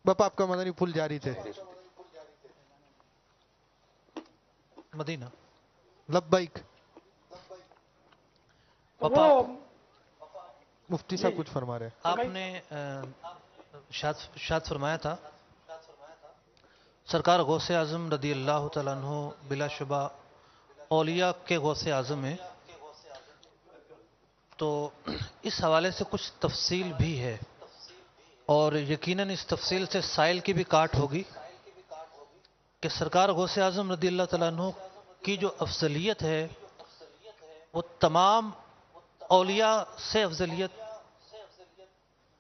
باپا آپ کا مدنی پھول جاری تھے. مدینہ لبیک. پاپا مفتی صاحب کچھ فرما رہے ہیں. آپ نے شاد فرمایا تھا سرکار غوث اعظم رضی اللہ تعالیٰ عنہ بلا شبہ اولیاء کے غوث اعظم ہیں، تو اس حوالے سے کچھ تفصیل بھی ہے اور یقیناً اس تفصیل سے سائل کی بھی کاٹ ہوگی کہ سرکار غوث اعظم رضی اللہ تعالیٰ عنہ کی جو افضلیت ہے وہ تمام اولیاء سے افضلیت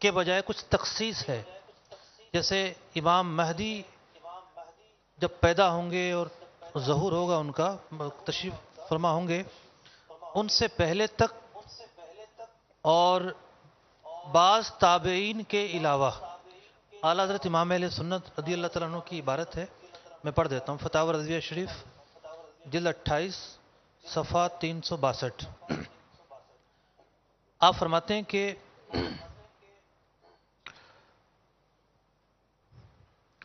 کے بجائے کچھ تخصیص ہے. جیسے امام مہدی جب پیدا ہوں گے اور ظہور ہوگا ان کا، تشریف فرما ہوں گے، ان سے پہلے تک اور بعض تابعین کے علاوہ اعلیٰ حضرت امام اہل سنت رضی اللہ تعالیٰ عنہ کی عبارت ہے، میں پڑھ دیتا ہوں. فتاوی رضویہ شریف جلد 28 صفحہ 362. آپ فرماتے ہیں کہ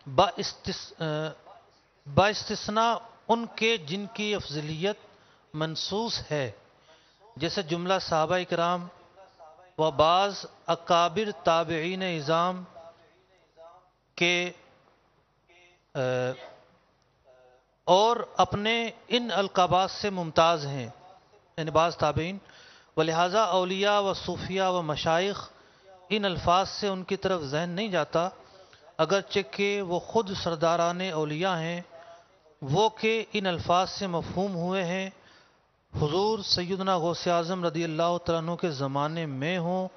با استثناء ان کے جن کی افضلیت منصوص ہے، جیسے جملہ صحابہ کرام و بعض اکابر تابعین اعظام کے اور اپنے ان القابات سے ممتاز ہیں، یعنی بعض تابعین، ولہذا اولیاء و صوفیاء و مشائخ ان الفاظ سے ان کی طرف ذہن نہیں جاتا، اگرچہ کہ وہ خود سرداران اولیاء ہیں، وہ کہ ان الفاظ سے مفہوم ہوئے ہیں حضور سیدنا غوث اعظم رضی اللہ تعالیٰ عنہ کے زمانے میں ہوں،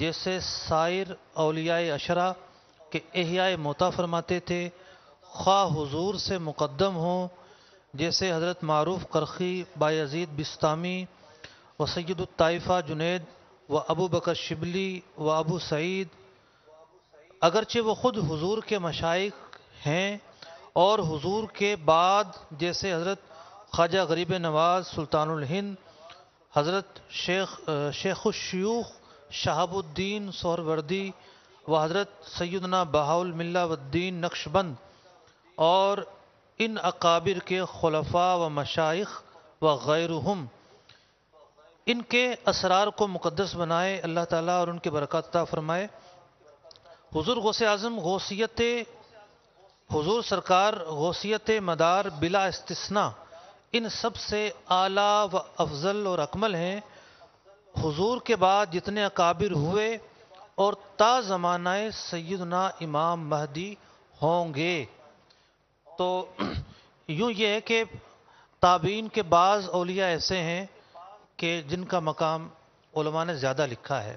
جیسے سائر اولیاء عشرہ کے احیاء موتا فرماتے تھے، خواہ حضور سے مقدم ہوں، جیسے حضرت معروف کرخی، بایزید بستامی و سید الطائفہ جنید و ابو بکر شبلی و ابو سعید، اگرچہ وہ خود حضور کے مشائخ ہیں، اور حضور کے بعد جیسے حضرت خواجہ غریب نواز سلطان الہند، حضرت شیخ الشیوخ شہاب الدین سہروردی و حضرت سیدنا بہاء الملہ والدین نقشبند اور ان اکابر کے خلفاء و مشائخ و غیرہم، ان کے اسرار کو مقدس بنائے اللہ تعالیٰ اور ان کے برکات عطا فرمائے. حضور غوث اعظم حضور سرکار غوثیت مدار بلا استثناء ان سب سے اعلیٰ و افضل اور اکمل ہیں. حضور کے بعد جتنے اکابر ہوئے اور تا زمانہ سیدنا امام مہدی ہوں گے. تو یوں یہ ہے کہ تابعین کے بعض اولیاء ایسے ہیں کہ جن کا مقام علماء نے زیادہ لکھا ہے،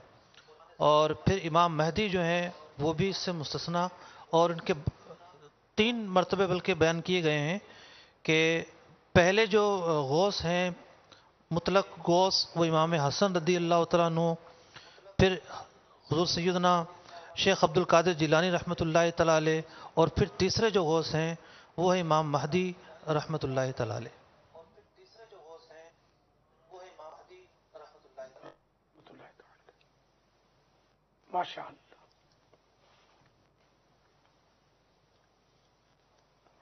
اور پھر امام مہدی جو ہیں وہ بھی اس سے مستثنا، اور ان کے 3 مرتبے بلکہ بیان کیے گئے ہیں کہ پہلے جو غوث ہیں مطلق غوث وہ امام حسن رضی اللہ تعالیٰ عنہ، پھر حضور سیدنا شیخ عبد القادر جیلانی رحمۃ اللہ تعالیٰ علیہ، اور پھر تیسرے جو غوث ہیں وہ ہے امام مہدی رحمۃ اللہ تعالیٰ علیہ. ماشاء اللہ.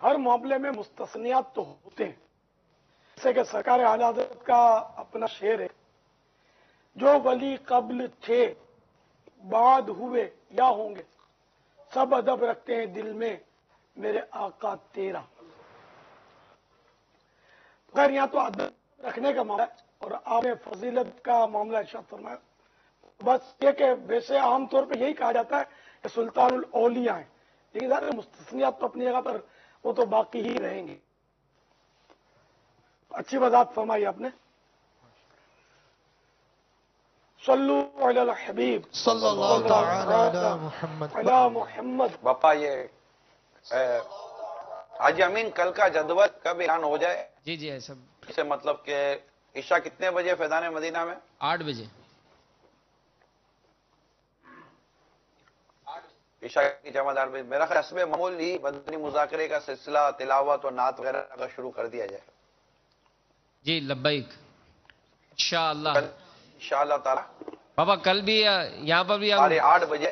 ہر معاملے میں مستثنیات تو ہوتے ہیں، جیسے کہ سرکار اعلی حضرت کا اپنا شعر ہے، جو ولی قبل تھے بعد ہوئے یا ہوں گے، سب ادب رکھتے ہیں دل میں میرے آقا تیرا. خیر یہاں تو ادب رکھنے کا معاملہ ہے اور آپ نے فضیلت کا معاملہ ارشاد فرمایا. بس یہ کہ ویسے عام طور پہ یہی کہا جاتا ہے کہ سلطان الاولیاء ہیں، لیکن ذرا مستثنیات تو اپنی جگہ پر وہ تو باقی ہی رہیں گے. اچھی وضاحت فرمائی آپ نے. صلو علی الحبیب صلی اللہ تعالی علی محمد. علی محمد. باپا یہ حاجی امین کل کا جدول کب اعلان ہو جائے؟ جی جی ہے سب. اسے مطلب کہ عشاء کتنے بجے فیضان مدینہ میں؟ 8 بجے. عشاء کی جمع 8 بجے. میرا خیال حسب معمول ہی مدنی مذاکرے کا سلسلہ تلاوت اور نعت وغیرہ کا شروع کر دیا جائے. جی لبیک انشاءاللہ. انشاءاللہ تعالی بابا کل بھی یہاں پر بھی 8:30 بجے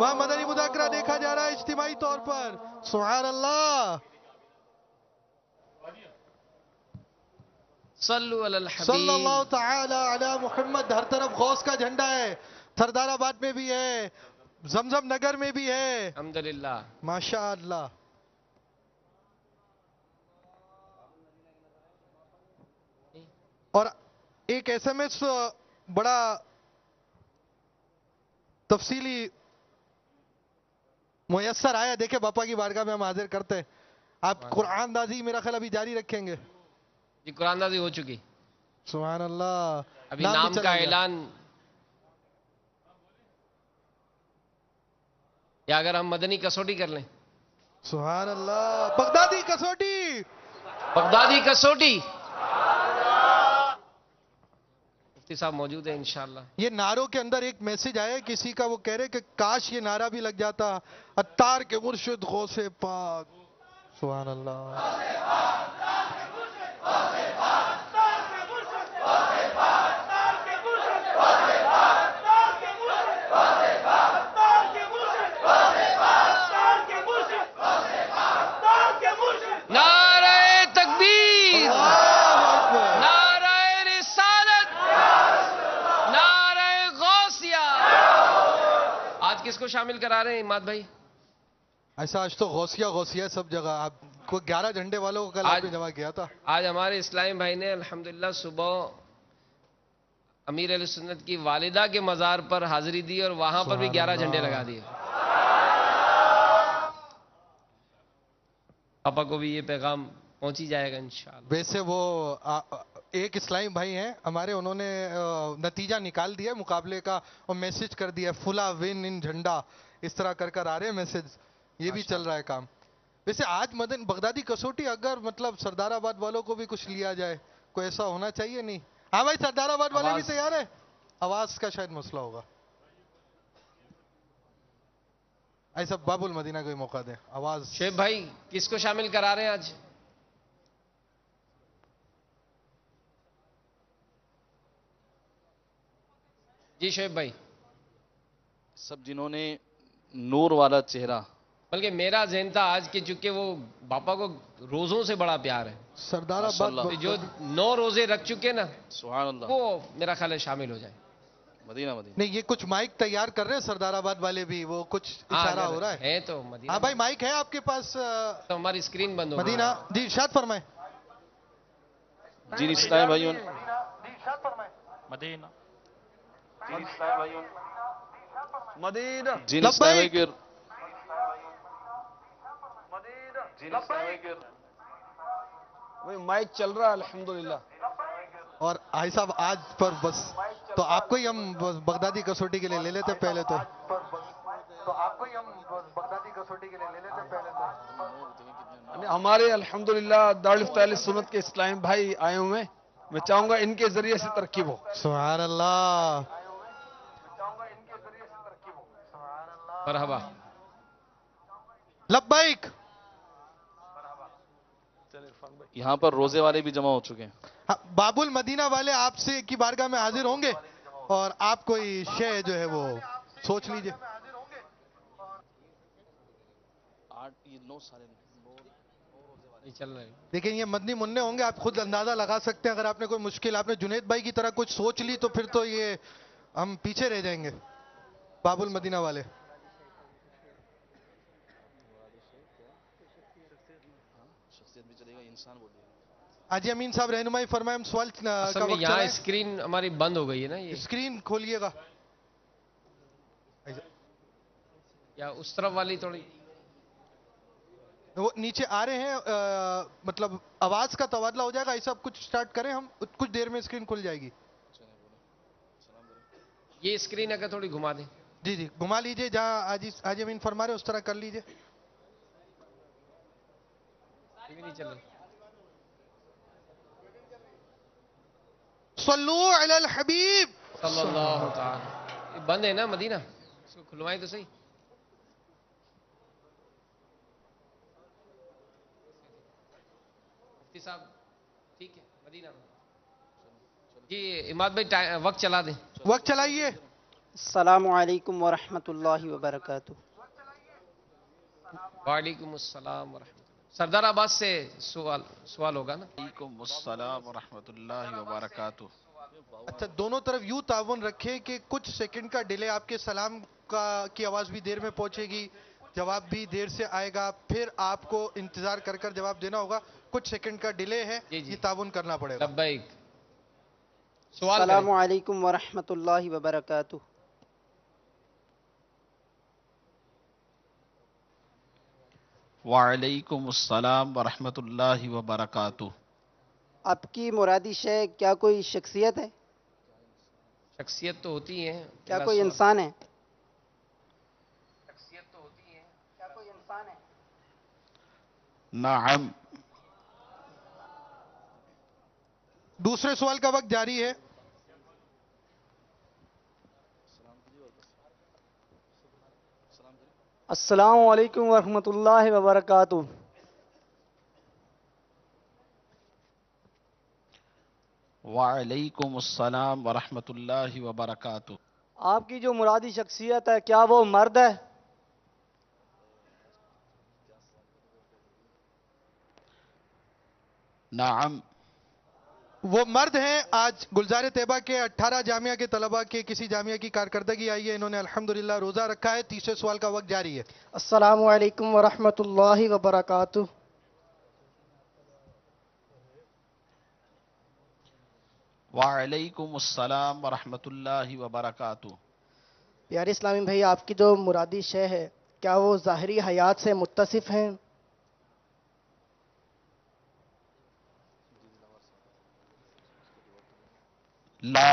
وہاں مدنی مذاکرہ دیکھا جا رہا ہے اجتماعی طور پر. سبحان اللہ. صلو علی صلی اللہ الحبیب. تعالی علی محمد. ہر طرف غوث کا جھنڈا ہے. سردار آباد میں بھی ہے, زمزم نگر میں بھی ہے. الحمدللہ. ماشاء اللہ. اور ایک ایس ایم ایس بڑا تفصیلی میسر آیا, دیکھیں باپا کی بارگاہ میں ہم حاضر کرتے ہیں. آپ قرآن دازی میرا خیال ابھی جاری رکھیں گے. جی قرآن دازی ہو چکی. سبحان اللہ. ابھی بھی نام چلا کا گیا. اعلان, یا اگر ہم مدنی کسوٹی کر لیں. سبحان اللہ. بغدادی کسوٹی. بغدادی کسوٹی. مفتی صاحب موجود ہیں انشاءاللہ. یہ نعروں کے اندر ایک میسج آیا ہے کسی کا, وہ کہہ رہے کہ کاش یہ نعرہ بھی لگ جاتا, عطار کے مرشد غوث پاک. سبحان اللہ. نعرہ تکبیر, نعرہ رسالت, نعرہ غوثیہ. آج کس کو شامل کرا رہے ہیں اماد بھائی؟ ایسا آج تو غوثیہ غوثیہ سب جگہ. آپ کو 11 جھنڈے والوں کو کل آپ نے جمع کیا تھا. آج ہمارے اسلامی بھائی نے الحمدللہ صبح امیر اہل سنت کی والدہ کے مزار پر حاضری دی اور وہاں پر بھی 11 جھنڈے لگا دیے. پاپا کو بھی یہ پیغام پہنچی جائے گا انشاءاللہ. ویسے وہ ایک اسلامی بھائی ہیں ہمارے, انہوں نے نتیجہ نکال دیا مقابلے کا اور میسج کر دیا فلا ون ان جھنڈا, اس طرح کر کر آ رہے ہیں میسج. یہ بھی چل رہا ہے کام. ویسے آج بغدادی کسوٹی اگر مطلب سردار آباد والوں کو بھی کچھ لیا جائے, کوئی ایسا ہونا چاہیے نہیں؟ ہاں بھائی, سردار آباد والے بھی تیار ہیں. آواز کا شاید مسئلہ ہوگا. ایسا باب المدینہ کو موقع دیں. آواز. شعیب بھائی کس کو شامل کرا رہے ہیں آج؟ جی شعیب بھائی. سب جنہوں نے نور والا چہرہ, بلکہ میرا ذہن تھا آج کے, چونکہ وہ باپا کو روزوں سے بڑا پیار ہے, سردار آباد جو 9 روزے رکھ چکے نا, سبحان اللہ, وہ میرا خیال ہے شامل ہو جائے. مدینہ مدینہ. نہیں, یہ کچھ مائک تیار کر رہے ہیں سردار آباد والے بھی, وہ کچھ اشارہ ہو رہا ہے. تو مدینہ. ہاں بھائی, مائک ہے آپ کے پاس؟ تو ہماری اسکرین بند ہو گئی. مدینہ جی ارشاد فرمائیں. جی اسلامی بھائیوں, مدینہ. مدینہ. جی اسلامی بھائی, مائک چل رہا ہے الحمدللہ. اور آئی صاحب آج پر بس تو آپ کو ہی ہم بغدادی کسوٹی کے لیے لے لیتے پہلے تو. ہمارے الحمدللہ دارالفتہ اہل سنت کے اسلام بھائی آئے ہوئے ہیں, میں چاہوں گا ان کے ذریعے سے ترکیب ہو. سبحان اللہ. مرحبا. لبیک. یہاں پر روزے والے بھی جمع ہو چکے ہیں. باب المدینہ والے آپ سے کی بارگاہ میں حاضر ہوں گے اور آپ کوئی شے جو ہے وہ سوچ لیجئے. 9 سارے چل رہے ہیں. لیکن یہ مدنی منع ہوں گے, آپ خود اندازہ لگا سکتے ہیں. اگر آپ نے کوئی مشکل, آپ نے جنید بھائی کی طرح کچھ سوچ لی تو پھر تو یہ ہم پیچھے رہ جائیں گے. باب المدینہ والے شخصیت بھی چلے گا, انسان بولیے. حاجی امین صاحب رہنمائی فرمائیں. ہم سوال کا اصل میں وقت یہاں چلائیں. اسکرین ہماری بند ہو گئی ہے نا, یہ اسکرین کھولیے گا. یا اس طرف والی تھوڑی وہ نیچے آ رہے ہیں, مطلب آواز کا تبادلہ ہو جائے گا. ایسا کچھ سٹارٹ کریں ہم, کچھ دیر میں اسکرین کھل جائے گی. یہ اسکرین اگر تھوڑی گھما دیں. جی جی گھما لیجئے, جہاں حاجی امین فرما رہے اس طرح کر لیجئے. نہیں چل رہی. صلو علی الحبیب صلی اللہ تعالی. بند ہے نا مدینہ, اس کو کھلوائیں تو صحیح. مفتی صاحب ٹھیک ہے مدینہ. جی اماد بھائی وقت چلا دیں. وقت چلائیے. السلام علیکم ورحمۃ اللہ وبرکاتہ. وعلیکم السلام ورحمۃ اللہ. سردار آباد سے سوال ہوگا نا. وعلیکم السلام ورحمۃ اللہ وبرکاتہ. اچھا دونوں طرف یوں تعاون رکھے کہ کچھ سیکنڈ کا ڈیلے، آپ کے سلام کی آواز بھی دیر میں پہنچے گی، جواب بھی دیر سے آئے گا، پھر آپ کو انتظار کر کر جواب دینا ہوگا. کچھ سیکنڈ کا ڈیلے ہے، یہ تعاون کرنا پڑے گا. لبیک. سوال السلام کریں. علیکم ورحمۃ اللہ وبرکاتہ. وعلیکم السلام ورحمۃ اللہ وبرکاتہ. آپ کی مرادی شے کیا کوئی شخصیت ہے؟ شخصیت تو ہوتی ہے. کیا کوئی انسان ہے؟ شخصیت تو ہوتی ہے. کیا کوئی انسان ہے؟ نعم. دوسرے سوال کا وقت جاری ہے. السلام علیکم ورحمۃ اللہ وبرکاتہ. وعلیکم السلام ورحمۃ اللہ وبرکاتہ. آپ کی جو مرادی شخصیت ہے کیا وہ مرد ہے؟ نعم. وہ مرد ہیں. آج گلزار طیبہ کے 18 جامعہ کے طلبہ کے کسی جامعہ کی کارکردگی آئی ہے، انہوں نے الحمدللہ روزہ رکھا ہے. تیسرے سوال کا وقت جاری ہے. السلام علیکم ورحمۃ اللہ وبرکاتہ. وعلیکم السلام ورحمۃ اللہ وبرکاتہ. پیارے اسلامی بھائی، آپ کی جو مرادی شے ہے کیا وہ ظاہری حیات سے متصف ہیں؟ لا.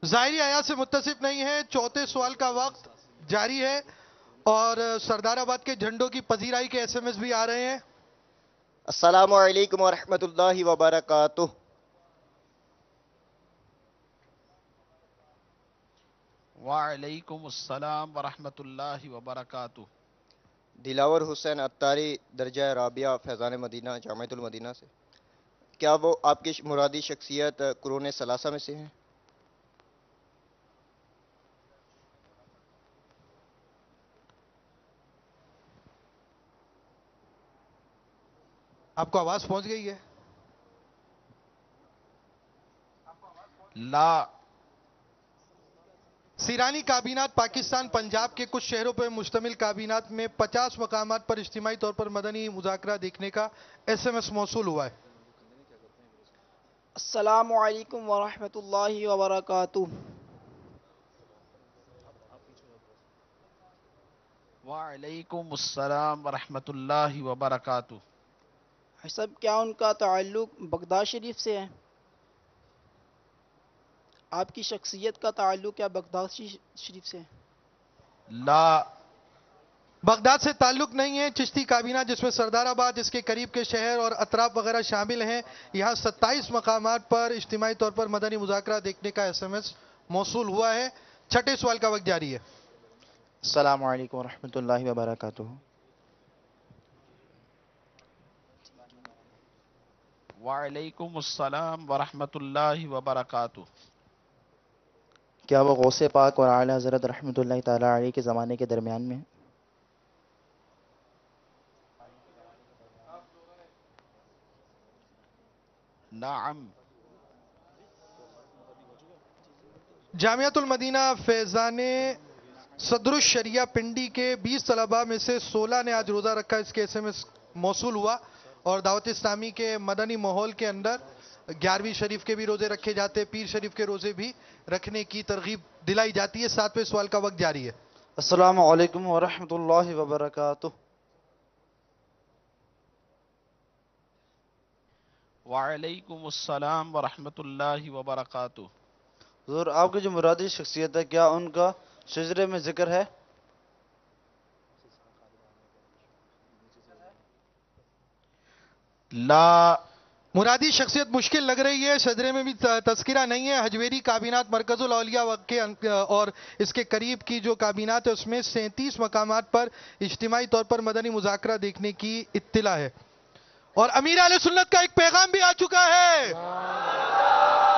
ظاہری حیات سے متصف نہیں ہے. چوتھے سوال کا وقت جاری ہے اور سردار آباد کے جھنڈوں کی پذیرائی کے ایس ایم ایس بھی آ رہے ہیں. السلام علیکم ورحمۃ اللہ وبرکاتہ. وعلیکم السلام ورحمۃ اللہ وبرکاتہ. دلاور حسین عطاری، درجہ رابعہ، فیضان مدینہ، جامعۃ المدینہ سے. کیا وہ آپ کی مرادی شخصیت قرون ثلاثہ میں سے ہیں؟ آپ کو آواز پہنچ گئی ہے؟ لا. سیرانی کابینات پاکستان پنجاب کے کچھ شہروں پر مشتمل کابینات میں 50 مقامات پر اجتماعی طور پر مدنی مذاکرہ دیکھنے کا ایس ایم ایس موصول ہوا ہے. السلام علیکم ورحمۃ اللہ وبرکاتہ. وعلیکم السلام ورحمۃ اللہ وبرکاتہ. صاحب کیا ان کا تعلق بغداد شریف سے ہے؟ آپ کی شخصیت کا تعلق کیا بغداد شریف سے ہے؟ لا. بغداد سے تعلق نہیں ہے. چشتی کابینہ جس میں سردار آباد، اس کے قریب کے شہر اور اطراف وغیرہ شامل ہیں، یہاں 27 مقامات پر اجتماعی طور پر مدنی مذاکرہ دیکھنے کا ایس ایم ایس موصول ہوا ہے. چھٹے سوال کا وقت جاری ہے. السلام علیکم ورحمۃ اللہ وبرکاتہ. وعلیکم السلام ورحمۃ اللہ وبرکاتہ. کیا وہ غوث پاک اور اعلیٰ حضرت رحمۃ اللہ تعالیٰ علیہ کے زمانے کے درمیان میں ہیں؟ نعم. جامعۃ المدینہ فیضان صدر الشریعہ پنڈی کے 20 طلباء میں سے 16 نے آج روزہ رکھا. اس کے ایس ایم ایس موصول ہوا اور دعوت اسلامی کے مدنی ماحول کے اندر 11ویں شریف کے بھی روزے رکھے جاتے، پیر شریف کے روزے بھی رکھنے کی ترغیب دلائی جاتی ہے. 7ویں سوال کا وقت جاری ہے. السلام علیکم ورحمۃ اللہ وبرکاتہ. وعلیکم السلام ورحمۃ اللہ وبرکاتہ. حضور آپ کی جو مرادی شخصیت ہے کیا ان کا شجرے میں ذکر ہے؟ لا. مرادی شخصیت مشکل لگ رہی ہے. شجرے میں بھی تذکرہ نہیں ہے. حجویری کابینات مرکز الاولیاء اور اس کے قریب کی جو کابینات ہے اس میں 37 مقامات پر اجتماعی طور پر مدنی مذاکرہ دیکھنے کی اطلاع ہے. اور امیر اہل سنت کا ایک پیغام بھی آ چکا ہے.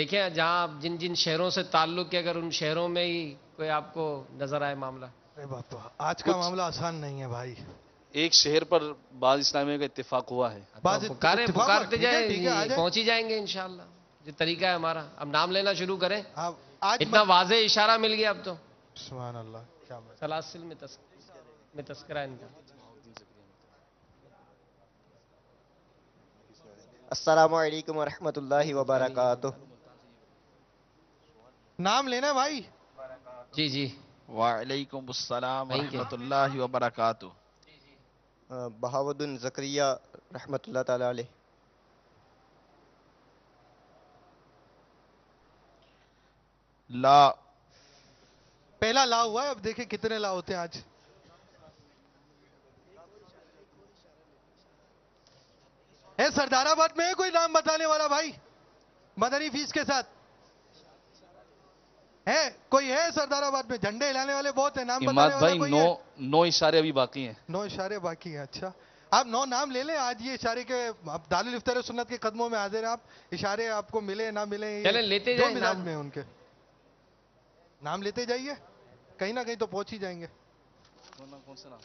دیکھیں جہاں جن جن شہروں سے تعلق ہے، اگر ان شہروں میں ہی کوئی آپ کو نظر آئے معاملہ. ارے باپ، آج کا معاملہ آسان نہیں ہے بھائی. ایک شہر پر بعض اسلامیہ کا اتفاق ہوا ہے. پکارتے جائیں، پہنچ ہی جائیں گے انشاءاللہ. جو طریقہ ہے ہمارا، اب نام لینا شروع کریں. اتنا واضح اشارہ مل گیا اب تو. سبحان اللہ. کیا سلاسل میں تذکرہ ان کا. السلام علیکم ورحمۃ اللہ وبرکاتہ. نام لینا بھائی. جی جی. وعلیکم السلام ورحمۃ اللہ وبرکاتہ. بہاؤالدین زکریا رحمۃ اللہ تعالی علیہ. لا. پہلا لا ہوا ہے، اب دیکھیں کتنے لا ہوتے ہیں آج. ہے سردار آباد میں کوئی نام بتانے والا بھائی مدنی فیس کے ساتھ؟ ہے کوئی؟ ہے سردار آباد میں؟ جھنڈے ہلانے والے بہت ہیں، نام بتانے والا کوئی ہے؟ 9 اشارے ابھی باقی ہیں. 9 اشارے باقی ہیں. اچھا آپ 9 نام لے لیں آج. یہ اشارے کے دارالافطار سنت کے قدموں میں حاضر ہیں آپ. اشارے آپ کو ملے نہ ملے، چلیں لیتے جائیں مزاج میں ان کے نام لیتے جائیے، کہیں نہ کہیں تو پہنچ ہی جائیں گے. کون سے نام؟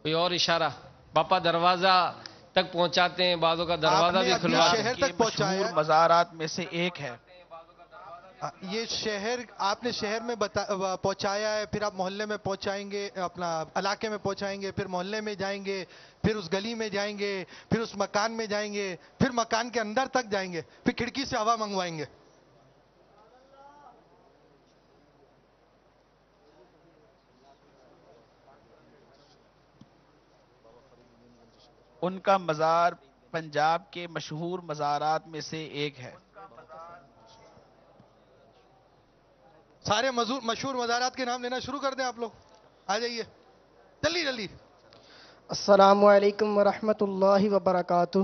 کوئی اور اشارہ؟ پاپا دروازہ تک پہنچاتے ہیں، بعضوں کا دروازہ بھی کھلواتے ہیں. شہر تک پہنچایا. مزارات میں سے ایک ہے یہ شہر. آپ نے شہر میں پہنچایا ہے، پھر آپ محلے میں پہنچائیں گے، اپنا علاقے میں پہنچائیں گے، پھر محلے میں جائیں گے، پھر اس گلی میں جائیں گے، پھر اس مکان میں جائیں گے، پھر مکان کے اندر تک جائیں گے، پھر کھڑکی سے ہوا منگوائیں گے. ان کا مزار پنجاب کے مشہور مزارات میں سے ایک ہے. سارے مشہور مزارات کے نام لینا شروع کر دیں آپ لوگ. آ جائیے جلدی جلدی. السلام علیکم ورحمۃ اللہ وبرکاتہ.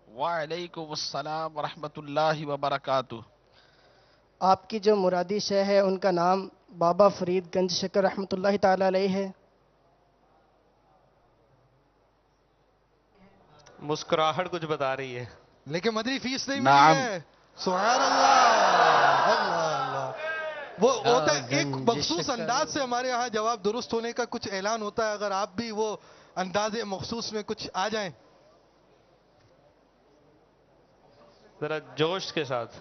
وعلیکم السلام ورحمۃ اللہ وبرکاتہ. آپ کی جو مرادی شہ ہے ان کا نام بابا فرید گنج شکر رحمۃ اللہ تعالی علیہ ہے. مسکراہٹ کچھ بتا رہی ہے لیکن مدنی فیس نہیں ملی ہے. سبحان اللہ. اللہ. وہ ہوتا ہے ایک مخصوص انداز سے ہمارے ہاں جواب درست ہونے کا کچھ اعلان ہوتا ہے. اگر آپ بھی وہ انداز مخصوص میں کچھ آ جائیں ذرا جوش کے ساتھ.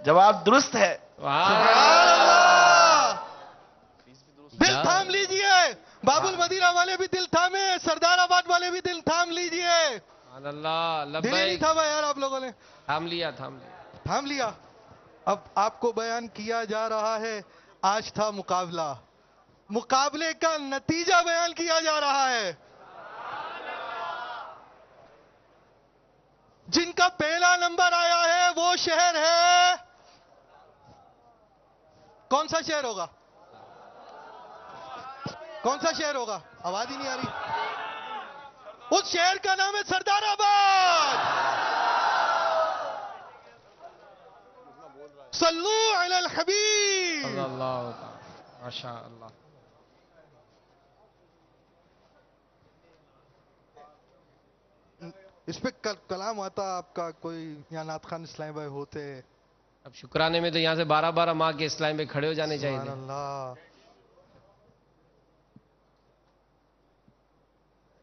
جواب درست ہے. دل تھام لیجئے. باب المدینہ والے بھی دل تھامے، سردار آباد والے بھی دل تھام لیجئے. دل ہی نہیں تھاما یار آپ لوگوں نے. تھام لیا. اب آپ کو بیان کیا جا رہا ہے آج تھا مقابلہ، مقابلے کا نتیجہ بیان کیا جا رہا ہے. جن کا پہلا نمبر آیا ہے وہ شہر ہے، کون سا شہر ہوگا؟ کون سا شہر ہوگا؟ آواز ہی نہیں آ رہی. اس شہر کا نام ہے سردار آباد. صلو علی الحبیب. ماشاء اللہ. اس پہ کلام آتا آپ کا کوئی، یا نعت خان اسلام بھائی ہوتے. اب شکرانے میں تو یہاں سے 12 ماہ کے اسلام میں کھڑے ہو جانے چاہیے. سبحان اللہ.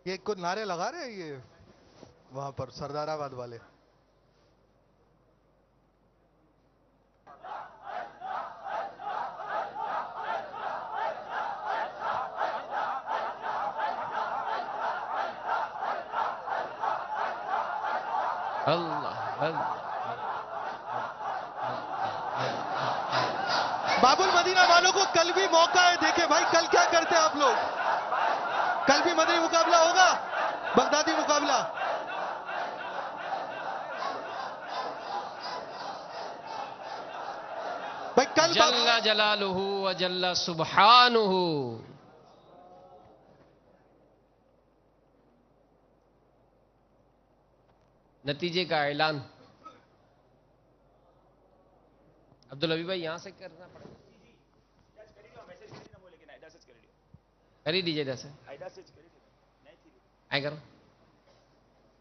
یہ کچھ نعرے لگا رہے ہیں یہ وہاں پر سردار آباد والے. باب المدینہ والوں کو کل بھی موقع ہے. دیکھیں بھائی کل کیا کرتے ہیں آپ لوگ. کل بھی مدنی مقابلہ ہوگا، بغدادی مقابلہ. بھائی کل جل جلالہ و جل سبحانہ. نتیجے کا اعلان عبدالحبیب بھائی یہاں سے کرنا پڑے گا. કરી દીજે જશે આય કરો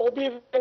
OB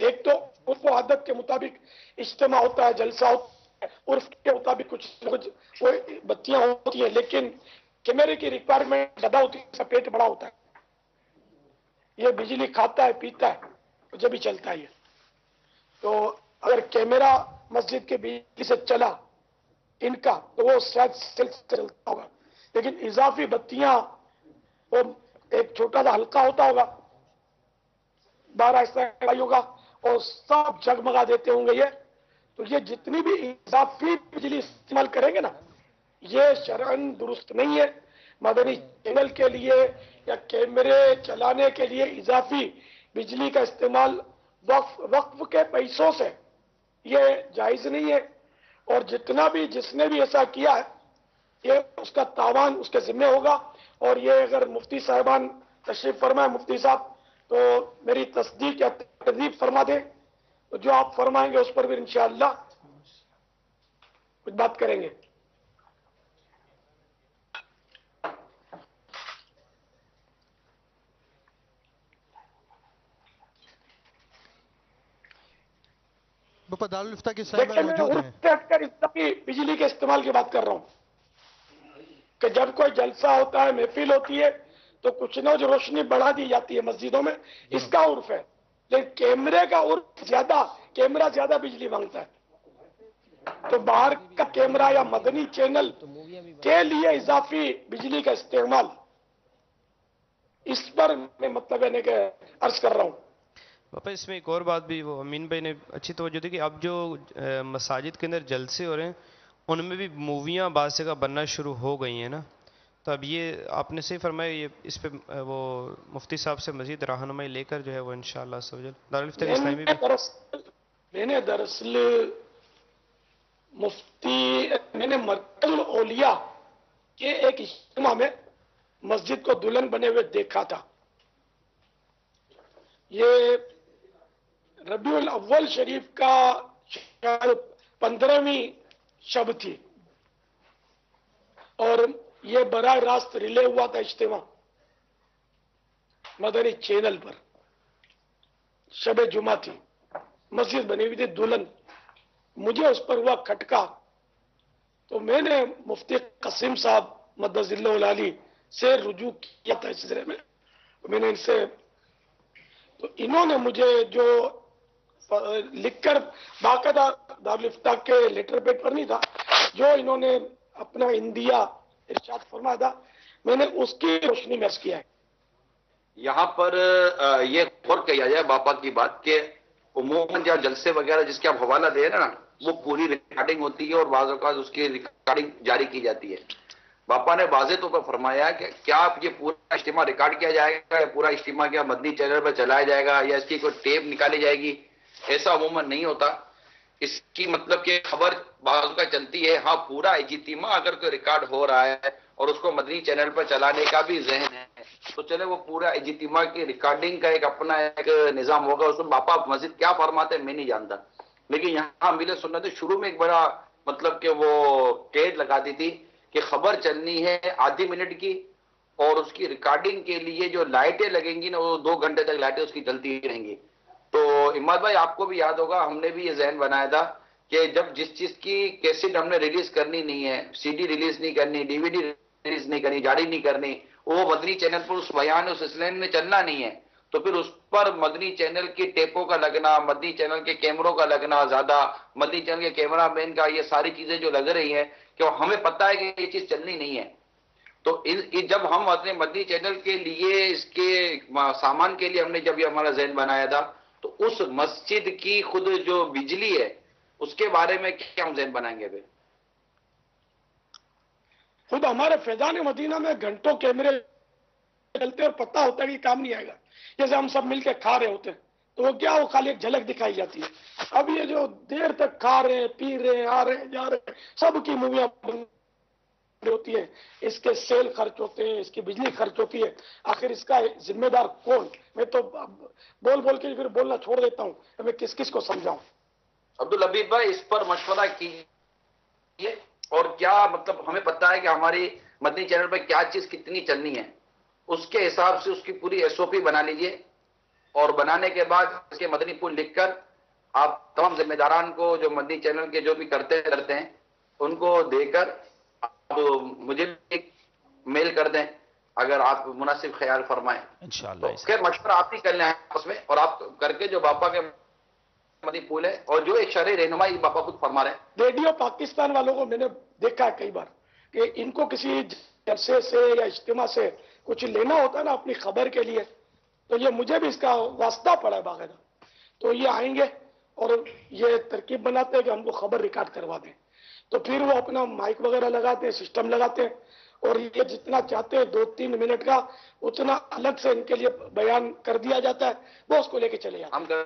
ایک تو عرف و عادت کے مطابق اجتماع ہوتا ہے, جلسہ ہوتا ہے, عرف کے مطابق کچھ وہ بتیاں ہوتی ہیں, لیکن کیمرے کی ریکوائرمنٹ زیادہ ہوتی ہے, اس کا پیٹ بڑا ہوتا ہے, یہ بجلی کھاتا ہے پیتا ہے جب ہی چلتا ہے. تو اگر کیمرہ مسجد کے بجلی سے چلا ان کا تو وہ شاید چلتا ہوگا, لیکن اضافی بتیاں وہ ایک چھوٹا سا ہلکا ہوتا ہوگا 12 ایسا ہوگا اور سب جگمگا دیتے ہوں گے. تو یہ جتنی بھی اضافی بجلی استعمال کریں گے نا, یہ شرعن درست نہیں ہے. مدنی چینل کے لیے یا کیمرے چلانے کے لیے اضافی بجلی کا استعمال وقف کے پیسوں سے یہ جائز نہیں ہے. اور جس نے بھی ایسا کیا ہے یہ اس کا تاوان اس کے ذمہ ہوگا. اور یہ اگر مفتی صاحبان تشریف فرمائے, مفتی صاحب, تو میری تصدیق یا تکذیب فرما دیں, تو جو آپ فرمائیں گے اس پر بھی انشاءاللہ کچھ بات کریں گے. باپا دارالفتہ کے صاحب موجود ہیں. بجلی کے استعمال کی بات کر رہا ہوں کہ جب کوئی جلسہ ہوتا ہے, محفل ہوتی ہے, تو کچھ نہ جو روشنی بڑھا دی جاتی ہے مسجدوں میں, اس کا عرف ہے. لیکن کیمرے کا عرف کیمرہ زیادہ بجلی مانگتا ہے. تو باہر کا کیمرہ یا مدنی چینل کے لیے اضافی بجلی کا استعمال, اس پر میں مطلب ہے کہ عرض کر رہا ہوں. پاپا اس میں ایک اور بات بھی وہ امین بھائی نے اچھی توجہ دی کہ اب جو مساجد کے اندر جلسے ہو رہے ہیں ان میں بھی موویاں بعض جگہ بننا شروع ہو گئی ہیں نا, تو اب یہ آپ نے صحیح فرمایا, یہ اس پہ وہ مفتی صاحب سے مزید رہنمائی لے کر جو ہے وہ انشاءاللہ دارالفتہ اسلامی میں نے دراصل میں نے مرکز الاولیاء کے ایک اجتماع میں مسجد کو دلہن بنے ہوئے دیکھا تھا. یہ ربیع الاول شریف کا 15ویں شب تھی اور یہ براہ راست ریلے ہوا تھا اجتماع مدنی چینل پر. شب جمعہ تھی, مسجد بنی ہوئی تھی دلہن. مجھے اس پر ہوا کھٹکا, تو میں نے مفتی قاسم صاحب مدظ اللہ العالی سے رجوع کیا تھا اس سلسلے میں. میں نے ان سے, تو انہوں نے مجھے جو لکھ کر باقاعدہ دارالفتہ کے لیٹر پیڈ پر نہیں تھا, جو انہوں نے اپنا اندیا ارشاد فرمایا تھا, میں نے اس کی روشنی میں عرض کیا ہے. یہاں پر یہ غور کیا جائے باپا کی بات کہ عموماً جو جلسے وغیرہ جس کے آپ حوالہ دے رہے ہیں نا, وہ پوری ریکارڈنگ ہوتی ہے اور بعض اوقات اس کی ریکارڈنگ جاری کی جاتی ہے. باپا نے واضح طور پر فرمایا کہ کیا آپ یہ پورا اجتماع ریکارڈ کیا جائے گا, یا پورا اجتماع کیا مدنی چینل پر چلایا جائے گا, یا اس کی کوئی ٹیپ نکالی جائے گی. ایسا عموماً نہیں ہوتا. اس کی مطلب کہ خبر بعض کا چلتی ہے, ہاں پورا اجتماع اگر کوئی ریکارڈ ہو رہا ہے اور اس کو مدنی چینل پر چلانے کا بھی ذہن ہے, تو چلے وہ پورا اجتماع کی ریکارڈنگ کا ایک اپنا ایک نظام ہوگا. اس میں باپا مسجد کیا فرماتے ہیں میں نہیں جانتا, لیکن یہاں ملے سنت شروع میں ایک بڑا مطلب کہ وہ قید لگا دی تھی کہ خبر چلنی ہے آدھی منٹ کی, اور اس کی ریکارڈنگ کے لیے جو لائٹیں لگیں گی نا, وہ 2 گھنٹے تک لائٹیں اس کی چلتی رہیں گی. تو اماد بھائی آپ کو بھی یاد ہوگا, ہم نے بھی یہ ذہن بنایا تھا کہ جب جس چیز کی کیسٹ ہم نے ریلیز کرنی نہیں ہے, سی ڈی ریلیز نہیں کرنی, ڈی وی ڈی ریلیز نہیں کرنی, جاری نہیں کرنی, وہ مدنی چینل پر اس بیان اس سلسلے میں چلنا نہیں ہے, تو پھر اس پر مدنی چینل کی ٹیپوں کا لگنا, مدنی چینل کے کیمروں کا لگنا زیادہ, مدنی چینل کے کیمرہ مین کا, یہ ساری چیزیں جو لگ رہی ہیں کہ ہمیں پتہ ہے کہ یہ چیز چلنی نہیں ہے. تو جب ہم اپنے مدنی چینل کے لیے اس کے سامان کے لیے ہم نے جب یہ ہمارا ذہن بنایا تھا, تو اس مسجد کی خود جو بجلی ہے اس کے بارے میں کیا ہم ذہن بنائیں گے. خود ہمارے فیضان مدینہ میں گھنٹوں کیمرے چلتے اور پتہ ہوتا ہے کہ کام نہیں آئے گا. جیسے ہم سب مل کے کھا رہے ہوتے ہیں تو وہ کیا, وہ خالی ایک جھلک دکھائی جاتی ہے. اب یہ جو دیر تک کھا رہے ہیں, پی رہے ہیں, آ رہے ہیں, جا رہے ہیں, سب کی موویاں ہوتی ہے, اس کے سیل خرچ ہوتے ہیں, اس کی بجلی خرچ ہوتی ہے. آخر اس کا ذمہ دار کون؟ میں تو بول بول کے پھر بولنا چھوڑ دیتا ہوں, میں کس کس کو سمجھاؤں. عبدالحبیب بھائی اس پر مشورہ کیجیے, اور کیا مطلب ہمیں پتہ ہے کہ ہماری مدنی چینل پہ کیا چیز کتنی چلنی ہے, اس کے حساب سے اس کی پوری ایس او پی بنا لیجیے. اور بنانے کے بعد اس کے مدنی پھول لکھ کر آپ تمام ذمہ داران کو جو مدنی چینل کے جو بھی کرتے ہیں ان کو دے کر آپ مجھے ایک میل کر دیں اگر آپ مناسب خیال فرمائیں انشاءاللہ. خیر مشورہ آپ ہی کر لیں آپس میں اور آپ کر کے جو باپا کے مدنی پھول ہے اور جو ایک شرعی رہنمائی باپا خود فرما رہے ہیں. ریڈیو پاکستان والوں کو میں نے دیکھا ہے کئی بار کہ ان کو کسی جلسے سے یا اجتماع سے کچھ لینا ہوتا ہے نا اپنی خبر کے لیے، تو یہ مجھے بھی اس کا واسطہ پڑا ہے باقاعدہ. تو یہ آئیں گے اور یہ ترکیب بناتے ہیں کہ ہم کو خبر ریکارڈ کروا دیں، تو پھر وہ اپنا مائک وغیرہ لگاتے ہیں، سسٹم لگاتے ہیں، اور یہ جتنا چاہتے ہیں 2-3 منٹ کا اتنا الگ سے ان کے لیے بیان کر دیا جاتا ہے، وہ اس کو لے کے چلے جاتے ہیں.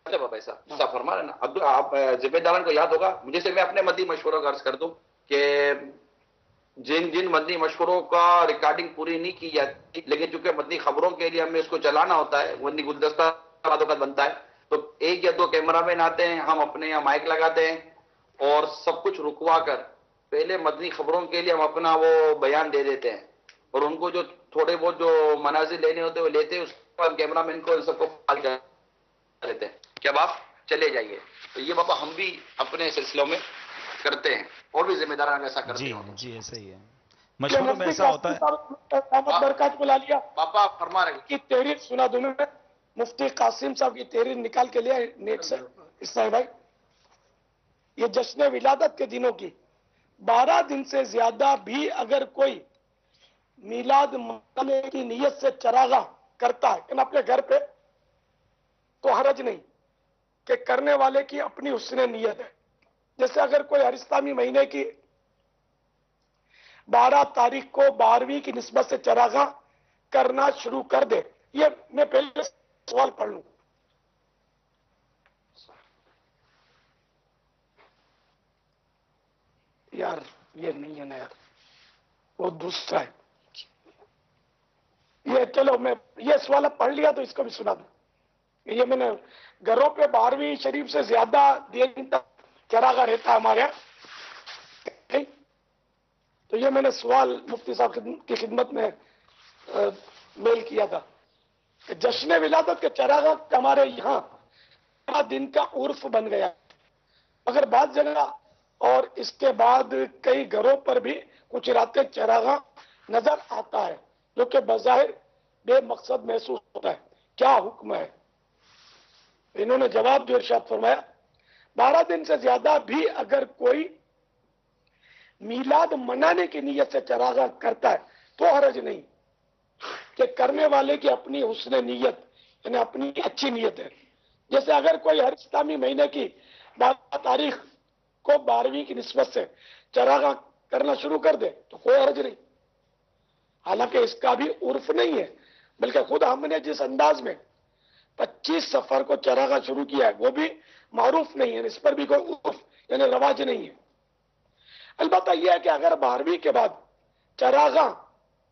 بابا ایسا فرما رہے نا عبد آپ ذمہ داران کو یاد ہوگا. مجھے سے میں اپنے مدنی مشوروں کا عرض کر دوں کہ جن مدنی مشوروں کا ریکارڈنگ پوری نہیں کی جاتی لیکن چونکہ مدنی خبروں کے لیے ہمیں اس کو چلانا ہوتا ہے، مدنی گلدستہ بنتا ہے، تو 1 یا 2 کیمرہ مین آتے ہیں، ہم اپنے یہاں مائک لگاتے ہیں اور سب کچھ رکوا کر پہلے مدنی خبروں کے لیے ہم اپنا وہ بیان دے دیتے ہیں اور ان کو جو تھوڑے بہت جو مناظر لینے ہوتے ہیں وہ لیتے ہیں، اس کے بعد کیمرہ مین کو ان سب کو فال کر لیتے ہیں کہ اب آپ چلے جائیے. تو یہ بابا ہم بھی اپنے سلسلوں میں کرتے ہیں اور بھی ذمہ داران ایسا کرتے ہیں. جی ایسا ہی ہے، مشوروں میں ایسا ہوتا ہے. برکات بلا لیا پاپا فرما رہے کی تحریر سنا دوں میں، مفتی قاسم صاحب کی تحریر نکال کے لیا نیٹ سے. اسماعیل بھائی، یہ جشن ولادت کے دنوں کی 12 دن سے زیادہ بھی اگر کوئی میلاد منانے کی نیت سے چراغاں کرتا ہے اپنے گھر پہ تو حرج نہیں کہ کرنے والے کی اپنی حسن نیت ہے. جیسے اگر کوئی ہر اسلامی مہینے کی 12 تاریخ کو 12ویں کی نسبت سے چراغاں کرنا شروع کر دے. یہ میں پہلے سوال پڑھ لوں. یار یہ نہیں ہے نا یار، وہ دوسرا ہے. یہ چلو میں یہ سوال پڑھ لیا تو اس کو بھی سنا دوں. یہ میں نے گھروں پہ 12ویں شریف سے زیادہ دن تک چراغاں رہتا ہے ہمارے یہاں. تو یہ میں نے سوال مفتی صاحب کی خدمت میں میل کیا تھا کہ جشن ولادت کے چراغاں ہمارے یہاں دن کا عرف بن گیا، مگر بعض جگہ اور اس کے بعد کئی گھروں پر بھی کچھ راتیں چراغاں نظر آتا ہے جو کہ بظاہر بے مقصد محسوس ہوتا ہے. کیا حکم ہے؟ انہوں نے جواب جو ارشاد فرمایا 12 دن سے زیادہ بھی اگر کوئی میلاد منانے کی نیت سے چراغاں کرتا ہے تو حرج نہیں کہ کرنے والے کی اپنی حسن نیت یعنی اپنی اچھی نیت ہے. جیسے اگر کوئی ہر اسلامی مہینے کی 12 تاریخ کو 12ویں کی نسبت سے چراغاں کرنا شروع کر دے تو کوئی حرج نہیں. حالانکہ اس کا بھی عرف نہیں ہے، بلکہ خود ہم نے جس انداز میں 25 سفر کو چراغاں شروع کیا ہے وہ بھی معروف نہیں ہے، اس پر بھی کوئی عرف یعنی رواج نہیں ہے. البتہ یہ ہے کہ اگر 12ویں کے بعد چراغاں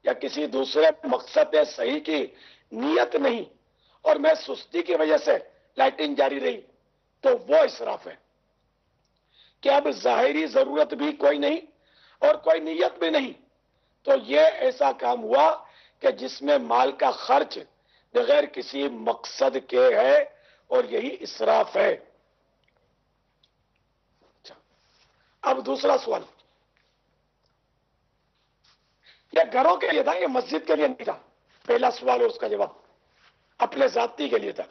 یا کسی دوسرے مقصد صحیح کی نیت نہیں اور میں سستی کی وجہ سے لائٹنگ جاری رہی تو وہ اسراف ہے کہ اب ظاہری ضرورت بھی کوئی نہیں اور کوئی نیت بھی نہیں، تو یہ ایسا کام ہوا کہ جس میں مال کا خرچ بغیر کسی مقصد کے ہے اور یہی اسراف ہے. اب دوسرا سوال، یہ گھروں کے لیے تھا، یہ مسجد کے لیے نہیں تھا. پہلا سوال ہے اس کا جواب اپنے ذاتی کے لیے تھا.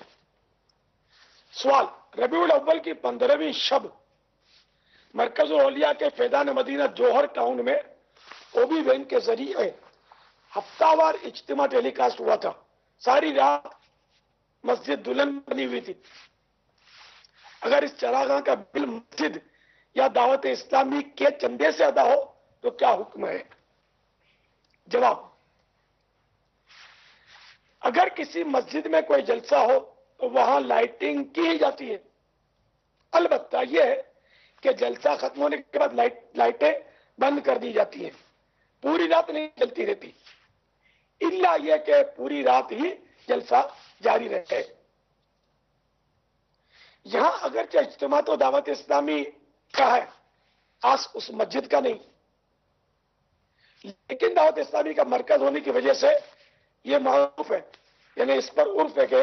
سوال، ربیع الاول کی 15ویں شب مرکز اولیاء کے فیضان مدینہ جوہر ٹاؤن میں اوبی وین کے ذریعے ہفتہ وار اجتماع ٹیلی کاسٹ ہوا تھا. ساری رات مسجد دلہن بنی ہوئی تھی. اگر اس چراغاں کا بل مسجد یا دعوت اسلامی کے چندے سے ادا ہو تو کیا حکم ہے؟ جواب، اگر کسی مسجد میں کوئی جلسہ ہو تو وہاں لائٹنگ کی جاتی ہے. البتہ یہ ہے کہ جلسہ ختم ہونے کے بعد لائٹیں بند کر دی جاتی ہیں، پوری رات نہیں جلتی رہتی، الا یہ کہ پوری رات ہی جلسہ جاری رہے. یہاں اگرچہ اجتماع تو دعوت اسلامی کا ہے، خاص اس مسجد کا نہیں، لیکن دعوت اسلامی کا مرکز ہونے کی وجہ سے یہ معروف ہے، یعنی اس پر عرف ہے کہ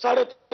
3:30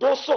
200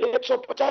150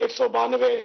192